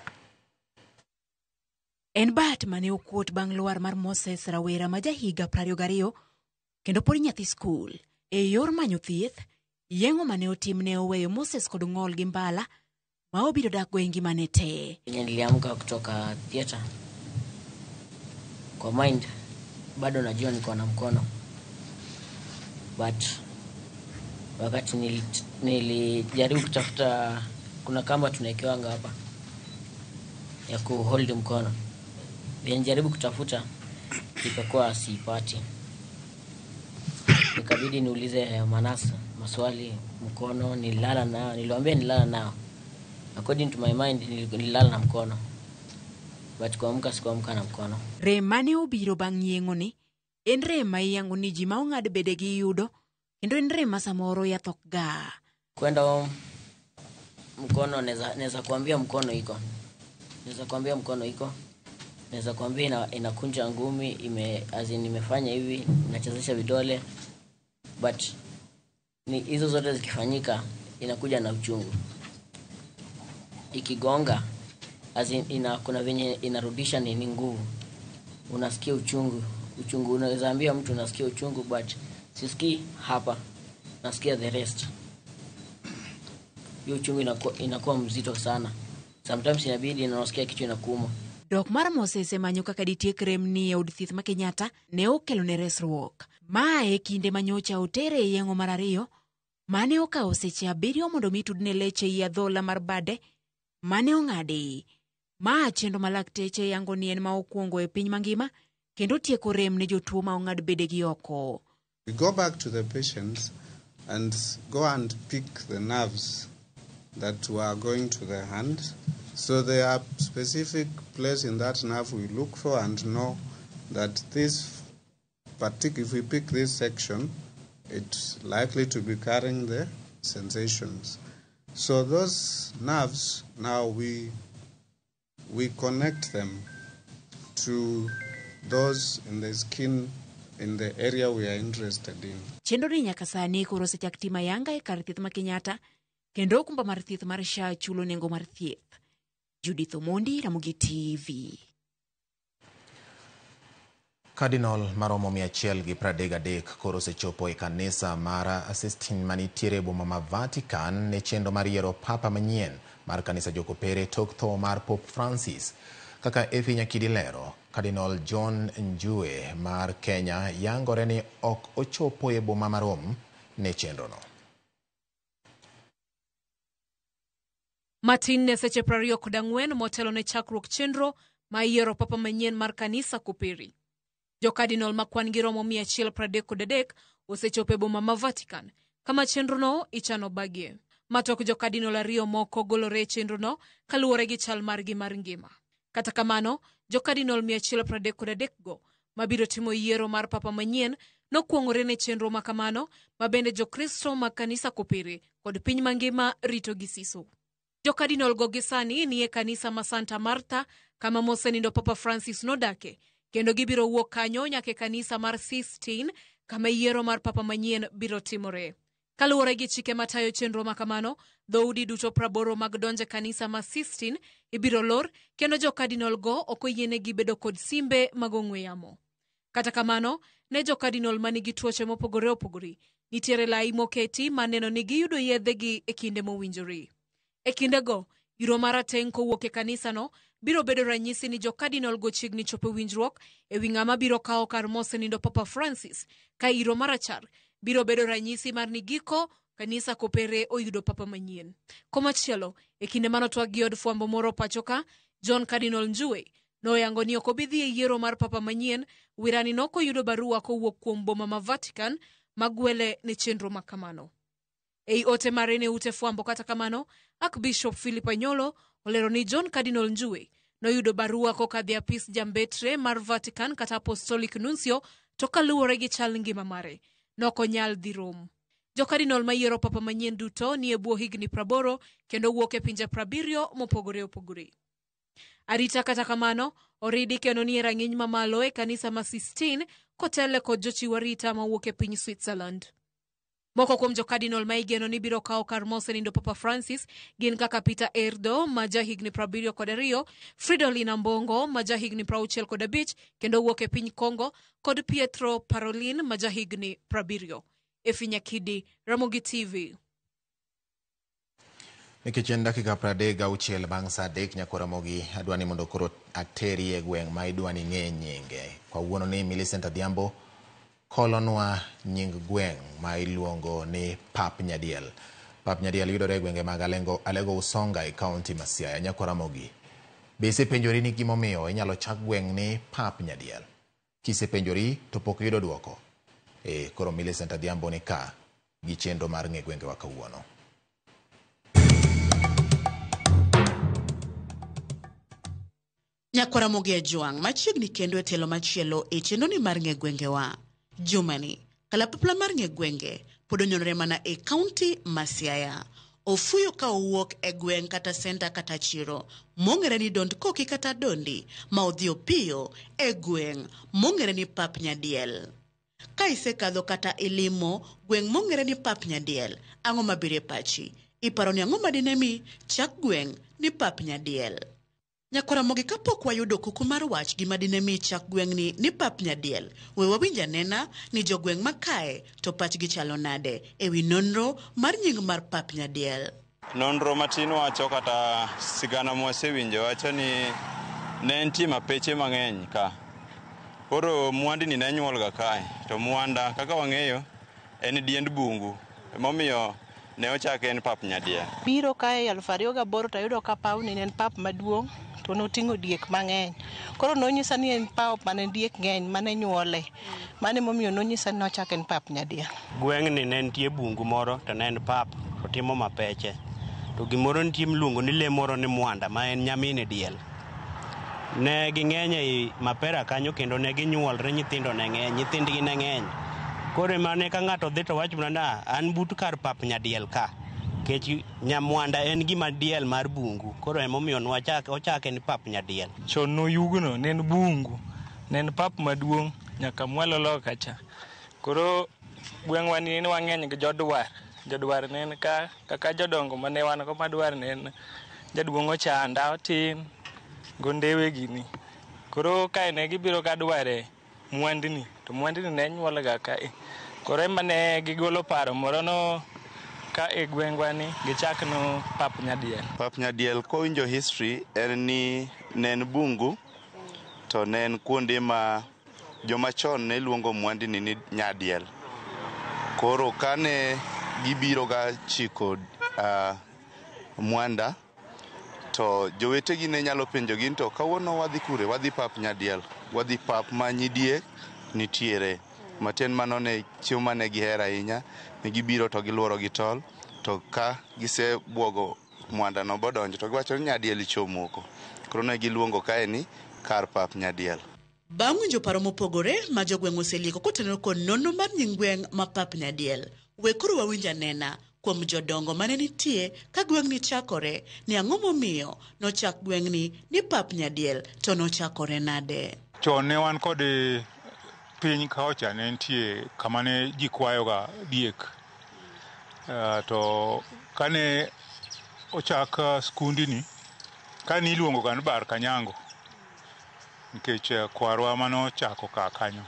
En bat mane okuot bang' lwar mar Moses Rawera ma jahiga 22 kendo pod nyathi skul. E yor manyo thieth, yeng'o mane otim ne oweyo Moses kod ng'ol gi mbala ma obiro dak go e ngimane te. Niliamka kutoka theater. Kwa mind bado najua niko na mkono. But wakati nilijaribu kutafuta, kuna kamba tunaekewanga hapa ya kuhold mkono. Nilijaribu kutafuta, ikakuwa siipati. Nikabidi niulize Manasa maswali mkono, nilala nao, niliwaambia nilala nao. According to my mind nilala na mkono. But sikuamka na mkono. Rem mane obiro bang' yeng'o ni en rem ma iyango ni ji ma ong'ad bedegi yudo, kendo en rem ma samoro yathok ga. Kwenda mkono neza kuambia mkono iko. Neza kuambia mkono iko. Neza kuambia inakunja ngumi, nimefanya hivi, nachezesha vidole. But ni hizo zote zikifanyika inakuja na uchungu. Ikigonga kuna venye inarudisha ni nguvu. unasikia uchungu. Unaweza ambia mtu unasikia uchungu, but sisikii hapa, nasikia the rest. Hiyo uchungu inakuwa mzito sana. Sometimes inabidi nasikia kichwa inakuuma. Dok mar Moses manyo kaka ditiek rem ni od thieth ma Kenyatta ne okelo ne resruok. Mae kinde manyocha otere yengo mar ariyo mane okawo seche 7 mondo mitudne leche i adhola mar bade mane ong'adi. Ma chenro ma lakteche yango ni en ma okwongo e piny mangima kendo tieko rem ne jotuo ma ong'ad bedegi oko. We go back to the patients and go and pick the nerves that were going to the hand. So there are specific place in that nerve we look for and know that this if we pick this section, it's likely to be carrying the sensations. So those nerves, now we connect them to those in the skin in the area we are interested in. Chenro ni nyaka sani koro osechak tima yanga e kar thieth ma Kenyatta kendo okumba mar thieth mar SHA chulo nengo mar thieth. Judith Omondi, Ramogi TV. Cardinal maromo 133 koro osechopo e kanisa mar Sistine manitiere boma ma Vatican ne chenro mar yiero papa manyien mar kanisa jokopere tok tho mar Pope Francis. Kaka Efi Nyakidi lero, Cardinal John Njue mar Kenya yangore ni ok ochopo e boma mar Rome ne chenro no. Matin ne seche 24 motelo ne chakruok chenro ma yiero papa manyien mar kanisa koperi. Jo Cardinal makwan gi romo 133 osechopo e boma ma Vatican kama chenro no ichano bagie. Matok jo Cardinal ariyo moko golore chenro no kaluwore gi chal margi mar ngima. Kata kamano, jo Cardinal 133 go mabiro timo yiero mar papa manyien nokwongore ne chenro makamano mabende jo Kristo mag kanisa kopere kod piny mangima rito gi siso. Jo Cardinal go gisani ni e kanisa ma Santa Marta kama mosenindo Papa Francis nodake, kendo gibiro wuok kanyo nyaka kanisa mar Sistine kama yiero mar papa manyien biro timore. Kaluwore gi chike matayo chenro makamano, dhoudi duto 80 mag donje kanisa ma Sistine ibiro lor, kendo jo Cardinal go okoyiene gi bedo kod simbe mag ong'we yamo. Kata kamano, ne jo Cardinal manigi tuoche mopogore opogore, nitiere lai moketi maneno ni giyudo yedhegi e kinde mowinjore. E kinde go, iro marateng' kowuok e kanisa no biro bedo ranyisi ni jo Cardinal go chiegni chopo winjruok e wi ng'ama biro kawo kar mosenindo Papa Francis, ka iro marachar biro bedo ranyisi mar ni giko kanisa kopere oyudo papa manyien. Komachielo, e kinde manotwag gi od fwambo moro pachoka, John Cardinal Njue noyango ni ok obidhi e yiero mar papa manyien, wirani nokoyudo barua kowuok kuom boma ma Vatican magwele ne chenro makamano. Ei ote mare ne ute fwambo kata kamano, Archbishop Philip Anyolo olero ni John Cardinal Njue noyudo barua kokadhi apis jambetre mar Vatican kata Apostolic Nuncio to kaluwore gi chal ngima mare nokonyal dhi Rome. Jo Cardinal ma yiero papa manyien duto ni e bwo higni 80 kendo wuok e pinje 70 mopogore opogore. Arita kata kamano oridi kendo ni e rang'iny mamalo e kanisa ma Sistine kotele kod jochiw arita mawuok e piny Switzerland. Moko kuom jo Cardinal ma igeno ni biro kawo kar mosenindo Papa Francis gin kaka Peter Erdo ma jahigni 72, Fridolin Ambongo ma jahigni 65 kendo wuok e piny Congo, kod Pietro Parolin ma jahigni 70. Efi Nyakidi, Ramogi TV. Nikech en dakika 36 bang' saa 3 nyako Ramogi adwani mondo koro ateri e gweng' ma idwani ng'e nyinge. Kwa wuono ni Millicent Adhiambo kolonwa nying gweng' ma iluongo ni Pap Nyadiel. Pap Nyadiel yudore e gwenge mag Alego Usonga e kaunti ma Siaya. Nyako Ramogi, be isepenjori ni gimomiyo inyalo chak gweng' ni Pap Nyadiel? Kisepenjori to pok yudo duoko? Koro Millicent Adhiambo ni ka gi chenro mar ng'e gwenge wa kawuono. Nyako Ramogi Ajwang' machiegni kendo e telo machielo e chenro ni mar ng'e gwenge wa. Jumani, kalapapla mar ng'e gwenge pod onyonore mana e kaunti ma Siaya. Ofuyo ka owuok e gweng' kata senta kata chiro mong'ere ni Dond Koki kata Dondi, ma odhi piyo e gweng' mong'ere ni Pap Nyadiel. Ka isekadho kata ilimo gweng' mong'ere ni Pap Nyadiel, ang'o mabiro e pachi? Iparo ni ang'o madinemi chak gweng' ni Pap Nyadiel? Nyakoromogi kapok wayudo kuku mar wach gima dine mi chak gweng'ni ni pap nyadiel, we wawinj anena ni jogweng' makae to pachgi chalo nade ewi nonro mar nying mar pap nyadiel. Nonro matin wacho kata sigana mwasewinjo wacho ni ne nitie mapeche mang'eny ka. Koro mwandini ne nyuolga kae, to mwanda kaka wang'eyo en diend bungu, emomiyo ne ochake en pap nyadiel. Biro kae 2008 tayudo ka pawni ne en pap maduong' to noting'o diek mang'eny. Koro nonyisa ni en pap mane diek ng'eny mane nyuole. Mane momiyo nonyisa ni nochake en pap nyadiel. Gweng'ni ne nitie bungu moro to ne en pap to timo mapeche. To gimoro nitie miluongo ni lee moro ni mwanda ma en nyamine diel. Ne ging'eny ei mapera kanyo kendo ne ginyuolre, nyithindo ne ng'eny, nyithindgi ne ng'eny. Koro mane ka ng'ato dhi to wach mana an but kar pap nyadiel ka. Kech nyamwanda en gima diel mar bungu. Koro emomiyo ochake ni pap nyadiel. Chon noyugno ne en bungu, ne en pap maduong' nyaka mwalolo kacha. Koro gweng'wa ni wang'eny gi jodwar. Jodwar ne en ka kaka jodongo mane wan go madwar ne en jaduong' Ochanda otin gondewe gini. Koro kae ne gibiro ka dware mwandini, to mwandini ne nyuolga kae. Koro ema ne gigolo paro moro no ka e gweng'wa ni gichak no pap nyadiel. Pap nyadiel kowinjo history en ni ne en bungu to ne en kuonde ma joma chon ne luongo mwandini ni nyadiel. Koro kane gibiro ga chiko mwanda to jowetegi ne nyalo penjogi to kawuono wadhi kure, wadhi pap nyadiel, wadhi pap ma nyidie nitiere. Maten mano ne chiemo mane gihero ahinya, ne gibiro to giluoro gi tol, to ka gisebwogo mwanda no bodonjo to giwacho ni nyadiel ichomoko. Koro ne giluongo kae ni kar pap nyadiel. Bang' winjo paro mopogore ma jogweng' oselieko kotenore kod nonro mar nying gweng' ma pap nyadiel, we koro wawinj anena kuom jodongo mane nitie ka gweng'ni chakore ni ang'o momiyo nochak gweng'ni ni pap nyadiel to nochakore nade. Chon ne wan kod piny kaocha ne nitie kama ne ji kwayoga diek. To kane ochak skundini, kane iluongo ga ni bar kanyango, nikech kwarwa manochako ka kanyo.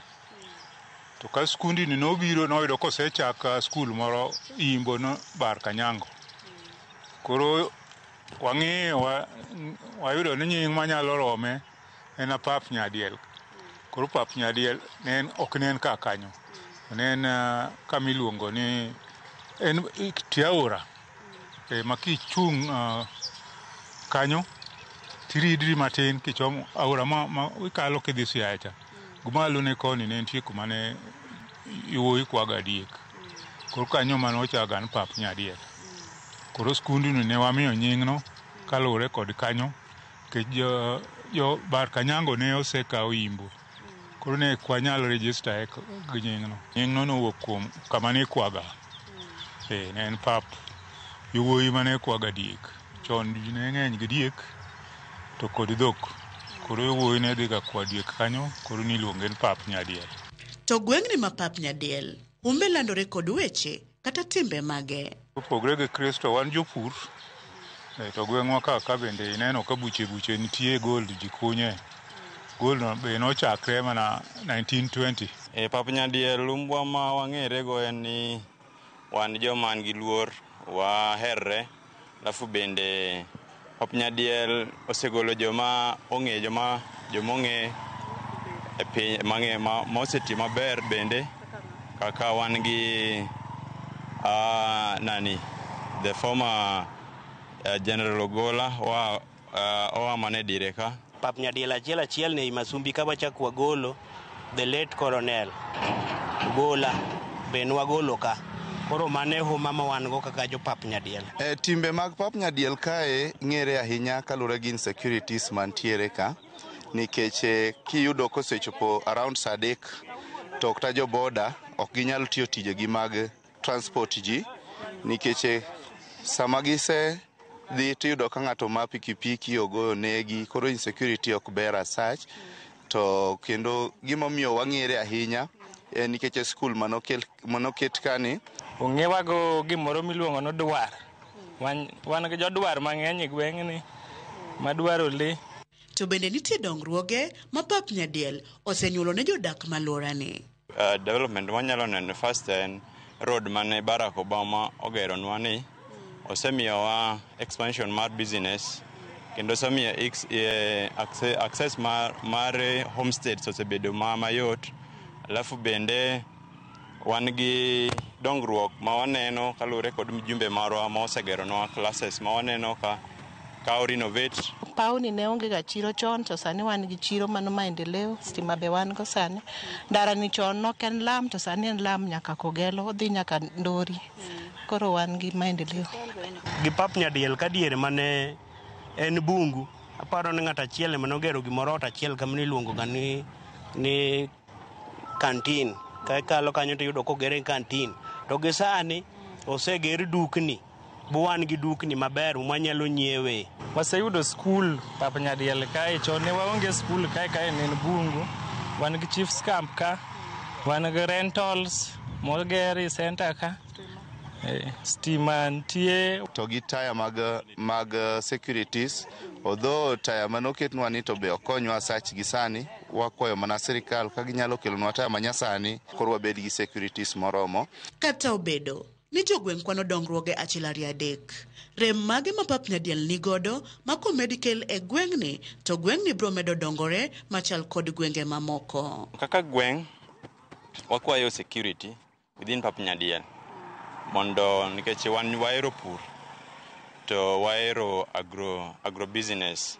To ka skundini nobiro noyudo kosechak skul moro Imbo no bar kanyango. Koro wang'iyo wayudo ni nying manyalo rome en pap nyadiel. Koro pap nyadiel ok ne en ka kanyo. Ne en kamiluongo ni en Tiaora. Ma kichung' kanyo tiridri matin kichomo aora ma ikalo kidhi Siacha. Gumalo ne koni ne nitie kuma ne iwuoyi kwaga diek. Koro kanyo mane ochaga ni pap nyadiel. Koro skundino ne wamiyo nyingno kaluwore kod kanyo nikech jo bar kanyango ne osekawo Imbo. Koro ne kwanyalo register gi nyingno. Nyingno nowuok kuom kama ne kwaga. Ne en pap yowuoyi mane kwaga diek. Chon ji ne ng'eny gi diek to kod dhok. Koro yowuoyi ne dhi ga kwa diek kanyo, koro niluonge ni pap nyadiel. To gweng'ni ma pap nyadiel, umbe landore kod weche kata timbe mage. Opogre gi Kristo wan jopur. To gweng'wa ka bende ineno ka buche nitie gold ji kunye. Gold no be nochakre mana 1920. Pap nyadiel lumbwa ma wang'ere go en ni wan joman gi luor, waherre, alafu bende pap nyadiel osegolo joma ong'e e piny mang'e ma oseti maber bende, kaka wan gi the former General Ogola oa mane dire ka. Pap nyadiel achiel ne Masumbi ka wachak wagolo the late Colonel Ogola ben wagolo ka. Koro mane homa ma wan go kaka jo pap nyadiel. Timbe mag pap nyadiel kae ng'ere ahinya kaluwore gi insecurities mantiere ka, nikech kiyudo kosechopo around saa 3 to okta jo boda ok ginyal tiyo tijegi mag transport ji, nikech sama gise dhi tiyudo ka ng'ato ma pikipiki ogoyo negi, koro insecurity ok ber as such. To kendo gimomiyo wang'ere ahinya nikech skul manoket kani ong'ewago gimoro miluongo no dwar. Wan gi jodwar mang'eny e gweng'ni madwaro le. to bende nitie dongruoge ma pap nyadiel osenyuolo ne jodak malorani. Development wanyalo neno first en road mane Barack Obama ogero nwani osemiyowa expansion mar business kendo osemiyo access mar homesteads osebedo mayot. Alafu bende wan gi dongruok ma waneno kalure kod mjumbe marwa ma osegeronwa classes ma waneno ka renovate. Pauni ne onge ga chiro chon, to sani wan gi chiro mano maendeleo, stima be wan go sani. Ndara ni chon nok en lam, to sani en lam nyaka Kogelo, odhi nyaka Ndori. Koro wan gi maendeleo. Gi pap nyadiel ka diere mane en bungu, aparo ni ng'ata achiel mane ogero gimoro achiel kamane iluongo ga ni canteen. Kalo kanyo to yudo kogere canteen. To gi sani oseger dukni. Buwan gi dukni maber mwanyalo nyiewe. Waseyudo skul pap nyadiel kae, chon ne waonge skul kae en bungu. Wan gi chiefs camp ka, wan gi rentals, mogeri center ka. Stima nitie. To gi taya mag securities, although taya manoketnwa ni to be okonywa sach gi sani, wakwayo mana sirikal ka ginyalo kelonwa taya manyasani koro wabed gi securities moromo. Kata obedo ni jogweng' kwano dongruoge achiel ariyo adek, rem mage ma pap nyadiel ni godo ma komedikel e gweng'ni, to gweng'ni bro medo dongore machal kod gwenge mamoko. Kaka gweng' wakwayo security within pap nyadiel mondo nikech wan waero pur to waero agro business.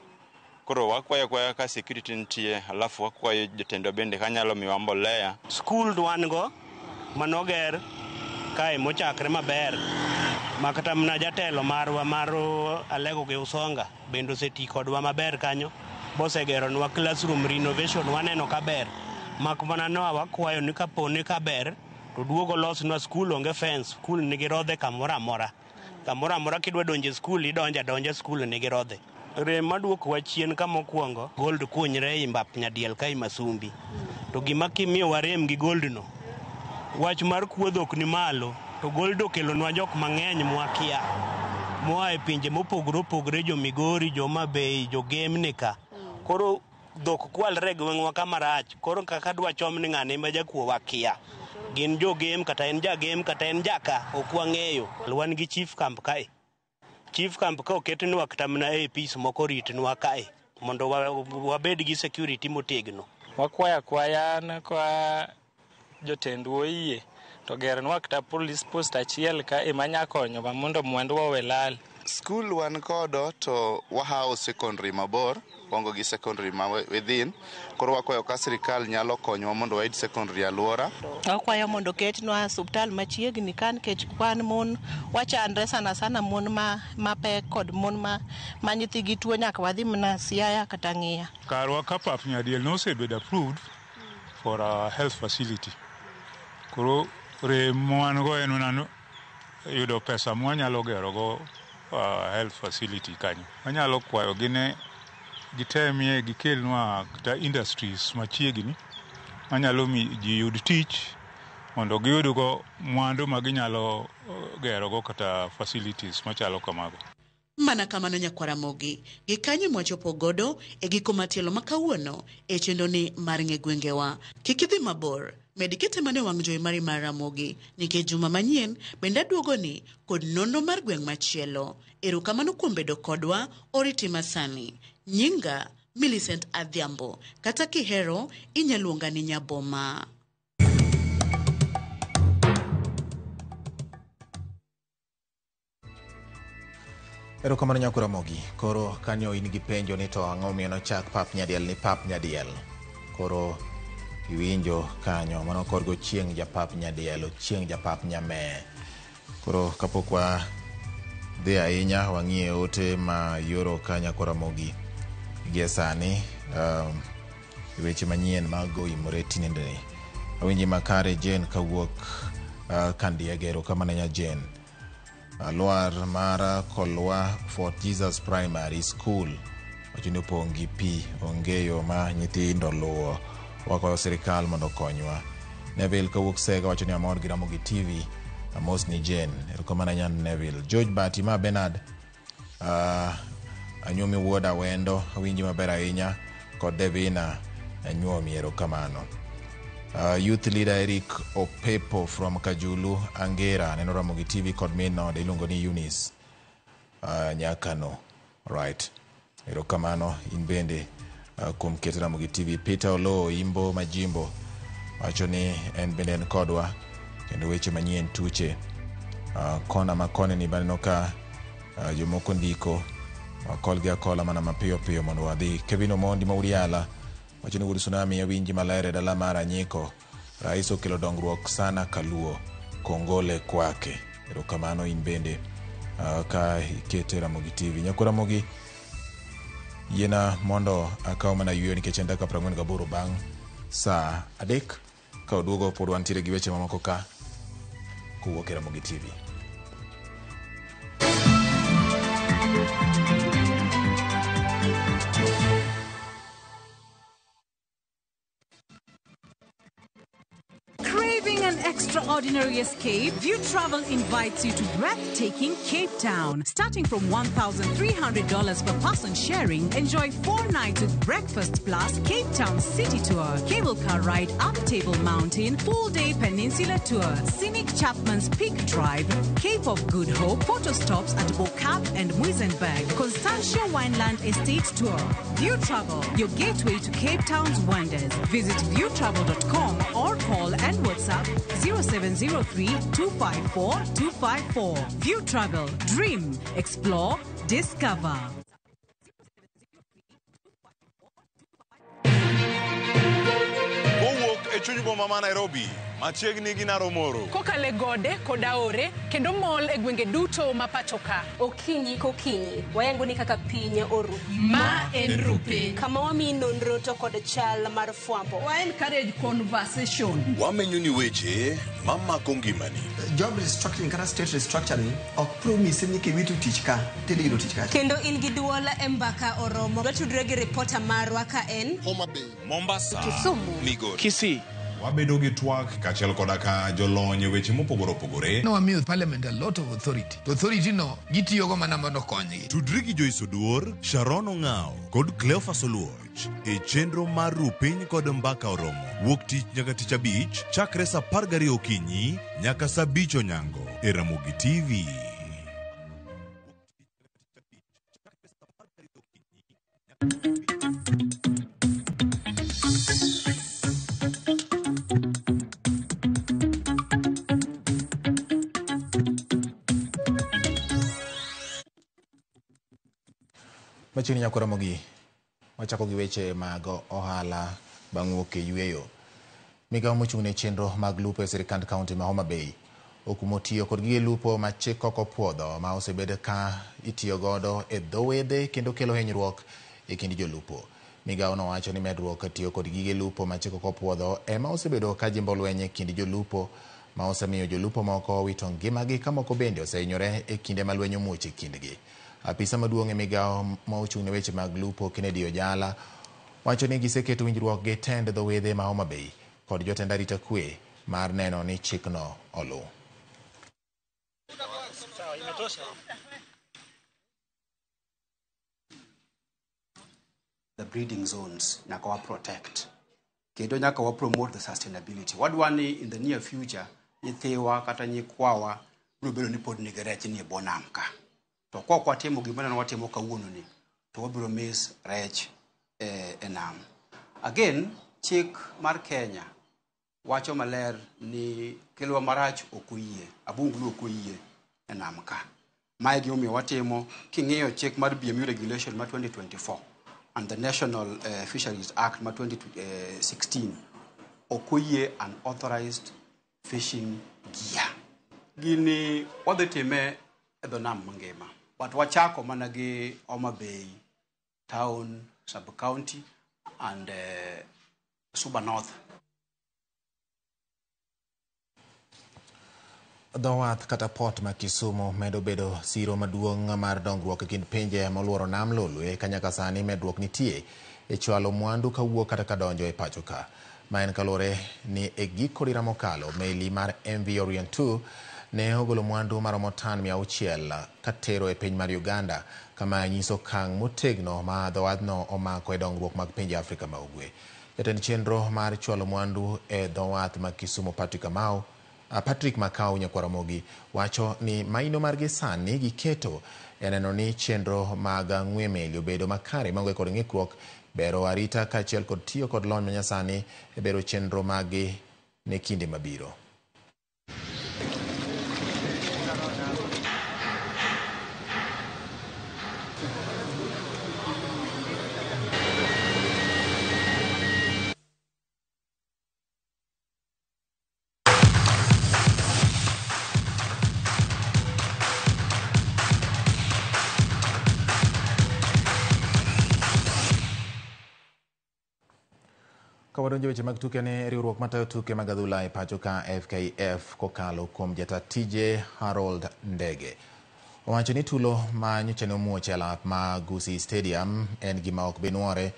Koro wakwayo ka security nitie, alafu wakwayo jotendo bende kanyalo miwa mbolea. Skul wan go manoger kae mochakre maber, makata mna jatelo marwa maro Alego ge Usonga bendo seti kodwa maber kanyo, bosegeronwa classroom renovation waneno kaber. Mak mana no wakwayo ni kaponi kaber to duogo losnwa skul onge fence, skul nigi rodhe kamoro amora kidwa donje skul idonja skul nigi rodhe. Rem maduoko wa chien ka mokwongo gold kunyre i pap nyadiel ka i Masumbi, to gima kimiyo warem gi gold no, wach mar kuodhok ni malo, to gold okelonwa jok mang'eny mwakia moa e pinje mopogore jo Migori, jo Mabei, jo Gemnika. Koro dhok kwalre gweng'wa kamarach, koro kaka dwa chom ni ng'ane ma jakuo wakia. Gin jo game kata en jagame kata en jaka ok wang'eyo. Wan gi chief camp kae. Chief camp ka oketnwa kata mana APs moko ritnwa kae mondo wabed gi security motegno. Wakwaya kwa jotendwa oyie to geronwa kata police post achiel ka ema nyakonyowa mondo mwandwa owe lal. Skul wan kodo to wahawo secondary mabor, wango gi secondary ma within. Koro wakwayo ka sirikal nyalo konyowa mondo wayud secondary alwora. Wakwayo mondo ketnwa suptal machiegni kan kech kwan mon wachandre sana mon mapek kod mon ma nyithigi tuo nyaka wadhi mana Siaya kata Ng'iya. Karwa ka pap nyadiel nosebedo approved for a health facility. Koro rem wan go en yudo pesa mwanyalo gero go health facility kanyo. Wanyalo kwayo gine gitemie gikelnwa kata industries machiegni manyalo mi ji yud tich mondo giyud go mwandu ma ginyalo gero go kata facilities machalo kamago. Mana kamano Nyakwaramogi, gikanyo mwachopo godo e giko matielo makawuono e chendoni mar Ng'e Gwengewa. Kikidhi mabor, medikete mane wang' jowi mari mar Ramogi, nikech juma manyien bende duogoni kod nono mar gweng' machielo. Erokamano kuom bedo kodwa, oriti masani. Nyinga Millicent Adhiambo, kata kihero inyaluonga ni Nyaboma. Erokamano Nyakwaramogi, koro kanyo in gi penjo ni to ang'o miyo nochak pap nyadiel ni pap nyadiel. Koro iwinjo kanyo mano korgo chieng' japap nyadiel, chieng' japap nyame. Koro kapok dhi ahinya wang'ie ote ma yoro ka Nyakwaramogi gie sani, weche manyien mago imore tinendeni. Awinji makare Jane kawuok Kandiege, erokamano nya Jane. Alwar mara Kolwa Fort Jesus Primary School wachoni opong' gi pi, onge yo ma nyithindo luwo. Wakwayo sirikal mondo konywa. Neville kawuok Sega wachoni amor gi Ramogi TV. Amos ni Jane, erokamano nya Neville. George Bati ma Bernard Anyuomi wuoda wendo winji maber ahinya kod Devina anyuomi erokamano. Youth leader Eric Opepo from Kajulu Angera neno Ramogi TV kod min node iluongo ni Eunice Nyakano. Right. Erokamano in bende kuom keto Ramogi TV. Peter Olo Imbo Majimbo wacho ni en bende en kodwa kendo weche manyien tuche. Kona makone ni baneno ka jomoko ndiko kolgi akola mana mapiyo piyo mondo wadhi. Kevin Omondi Mauriala wacho ni tsunami ya winji malere dala mara nyiko. Rais okelo dongruok sana Kaluo kongole kwake. Erokamano in bende ka ikete Ramogi TV. Nyako Ramogi yena mondo akaw mana yuyo nikech en dakika 48 bang' saa 3 ka oduogo pod wantiere gi weche mamoko ka kowuok e Ramogi TV. Craving an extraordinary escape? View Travel invites you to breathtaking Cape Town. Starting from $1,300 per person sharing, enjoy 4 nights with breakfast plus Cape Town City Tour, cable car ride up Table Mountain, full-day peninsula tour, scenic Chapman's Peak Drive, Cape of Good Hope, photo stops at Bokap and Muizenberg, Constantia Wineland Estate Tour. View Travel, your gateway to Cape Town's wonders. Visit viewtravel.com or call and WhatsApp 0703-254-254. View Travel. Dream. Explore. Discover. E chuny boma ma Nairobi, machiegni gi Naromoro. Kokale gode koda ore kendo mol e gwenge duto ma pachoka. Okinyi kokinyi, wayango ni kaka piny oru. Ma en Rupe. Kama wami nonro to kod chal mar fwambo. Wa encourage conversation. Wamenyo ni weche mamako ngimani. Job restructuring kata state restructuring ok promise ni kiwitu tich ka tili yudo tich ka. Kendo in gi duola e mbaka oromo. Watudre gi reporter marwa ka en Homa Bay, Mombasa, Kisumu, Migori, Kisii. Wabedo gi twak kachiel koda ka jolony weche mopogore opogore. No amiyo parliament a lot of authority. To authority no gitiyogo mana mondo konygi. Tudri gi Joyce Oduor, Sharon Ong'ao kod Cleophas Oluoch e chenro mar Rupiny kod mbaka oromo. Wuok tich nyaka tich abich chakre saa 12 okinyi nyaka saa 5 onyango e Ramogi TV. Machiegni nyako Ramogi wachako gi weche mag ohala bang' wuok e yueyo. Migawo mochung' ne chenro mag lupo e sirikand kaunti ma Homa Bay okumo tiyo kod gige lupo ma chik ok opuodho ma osebed ka itiyo godo e dho wedhe kendo kelo hinyruok e kind jolupo. Migawo no wacho ni medruok tiyo kod gige lupo ma chik ok opuodho ema osebedo ka jimbo lwenye kind jolupo ma osemiyo jolupo moko wito ngimagi ka moko bende osehinyore e kinde ma lweny omuoch e kindgi. Apisa maduong' e migawo ma ochung' ne weche mag lupo Kennedy Ojala wacho ni giseketo winjruok gi tend dho wedhe ma Homa Bay kod jotend arita kwe mar neno ni chikno oluw. The breeding zones nyaka wa protect. Kendo nyaka wa promote the sustainability. Wadwani in the near future nyithiwa kata nyikwawa biro bedo ni pod nigi rech ni e bonam ka. To kwa watimo gimana na watimo kawuono ni to wabiro miss rech e nam. Again, chik mar Kenya wacho maler ni kelwa marach okoyie, abungulu okoyie e nam ka. Mae gimomiyo watimo king'iyo chik mar BMU regulation ma 2024 and the National Fisheries Act ma 2016 okoyie unauthorized fishing gear. Gini wadhi time e dho nam mangima. But wachako mana gi Homa Bay town, sub-county and Suba North. Dho wath kata port ma Kisumu medo bedo siro maduong' mar dongruok e kind pinje moluoro nam Lolwe ka nyaka sani medruok nitie e chwalo mwandu kawuok kata kadonjo e pacho ka. Ma en kalore ni e giko dira mokalo meli mar MV Orient 2 ne ogolo mwandu maromo tan 600 katero e piny mar Uganda kama nyiso kang' motegno ma dhowadhno omako e dongruok mag pinje Afrika ma Ugwe. Jatend chenro mar chwalo mwandu e dhowath ma Kisumu Patrick Makau Nyakwaramogi wacho ni maino margi sani giketo eneno ni chenro mag ng'we meli obedo makare maonge kod ng'ikruok, bero arita kaachiel kod tiyo kod lony manyasani e bero chenro maggi ne kinde mabiro. Kawadonjo weche mag tuke ne riwruok matayo tuke mag adhula e pacho ka FKF kokalo kuom jatatije Harold Ndege. Owacho ni tulo ma nyocha ne omuoch e alap ma Gusii Stadium en gima ok binuore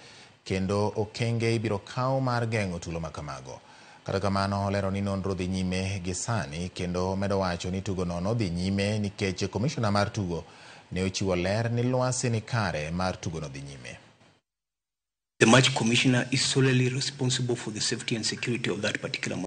kendo okenge ibiro kaw mar geng'o tulo ma kamago. Kata kamano olero ni nonro dhi nyime gi sani kendo medo wacho ni tugo no dhi nyime nikech komishona mar tugo ne ochiwo ler ni lwasi ni kare mar tugo no dhi nyime. The match commissioner is solely responsible for the safety and security of that particular match.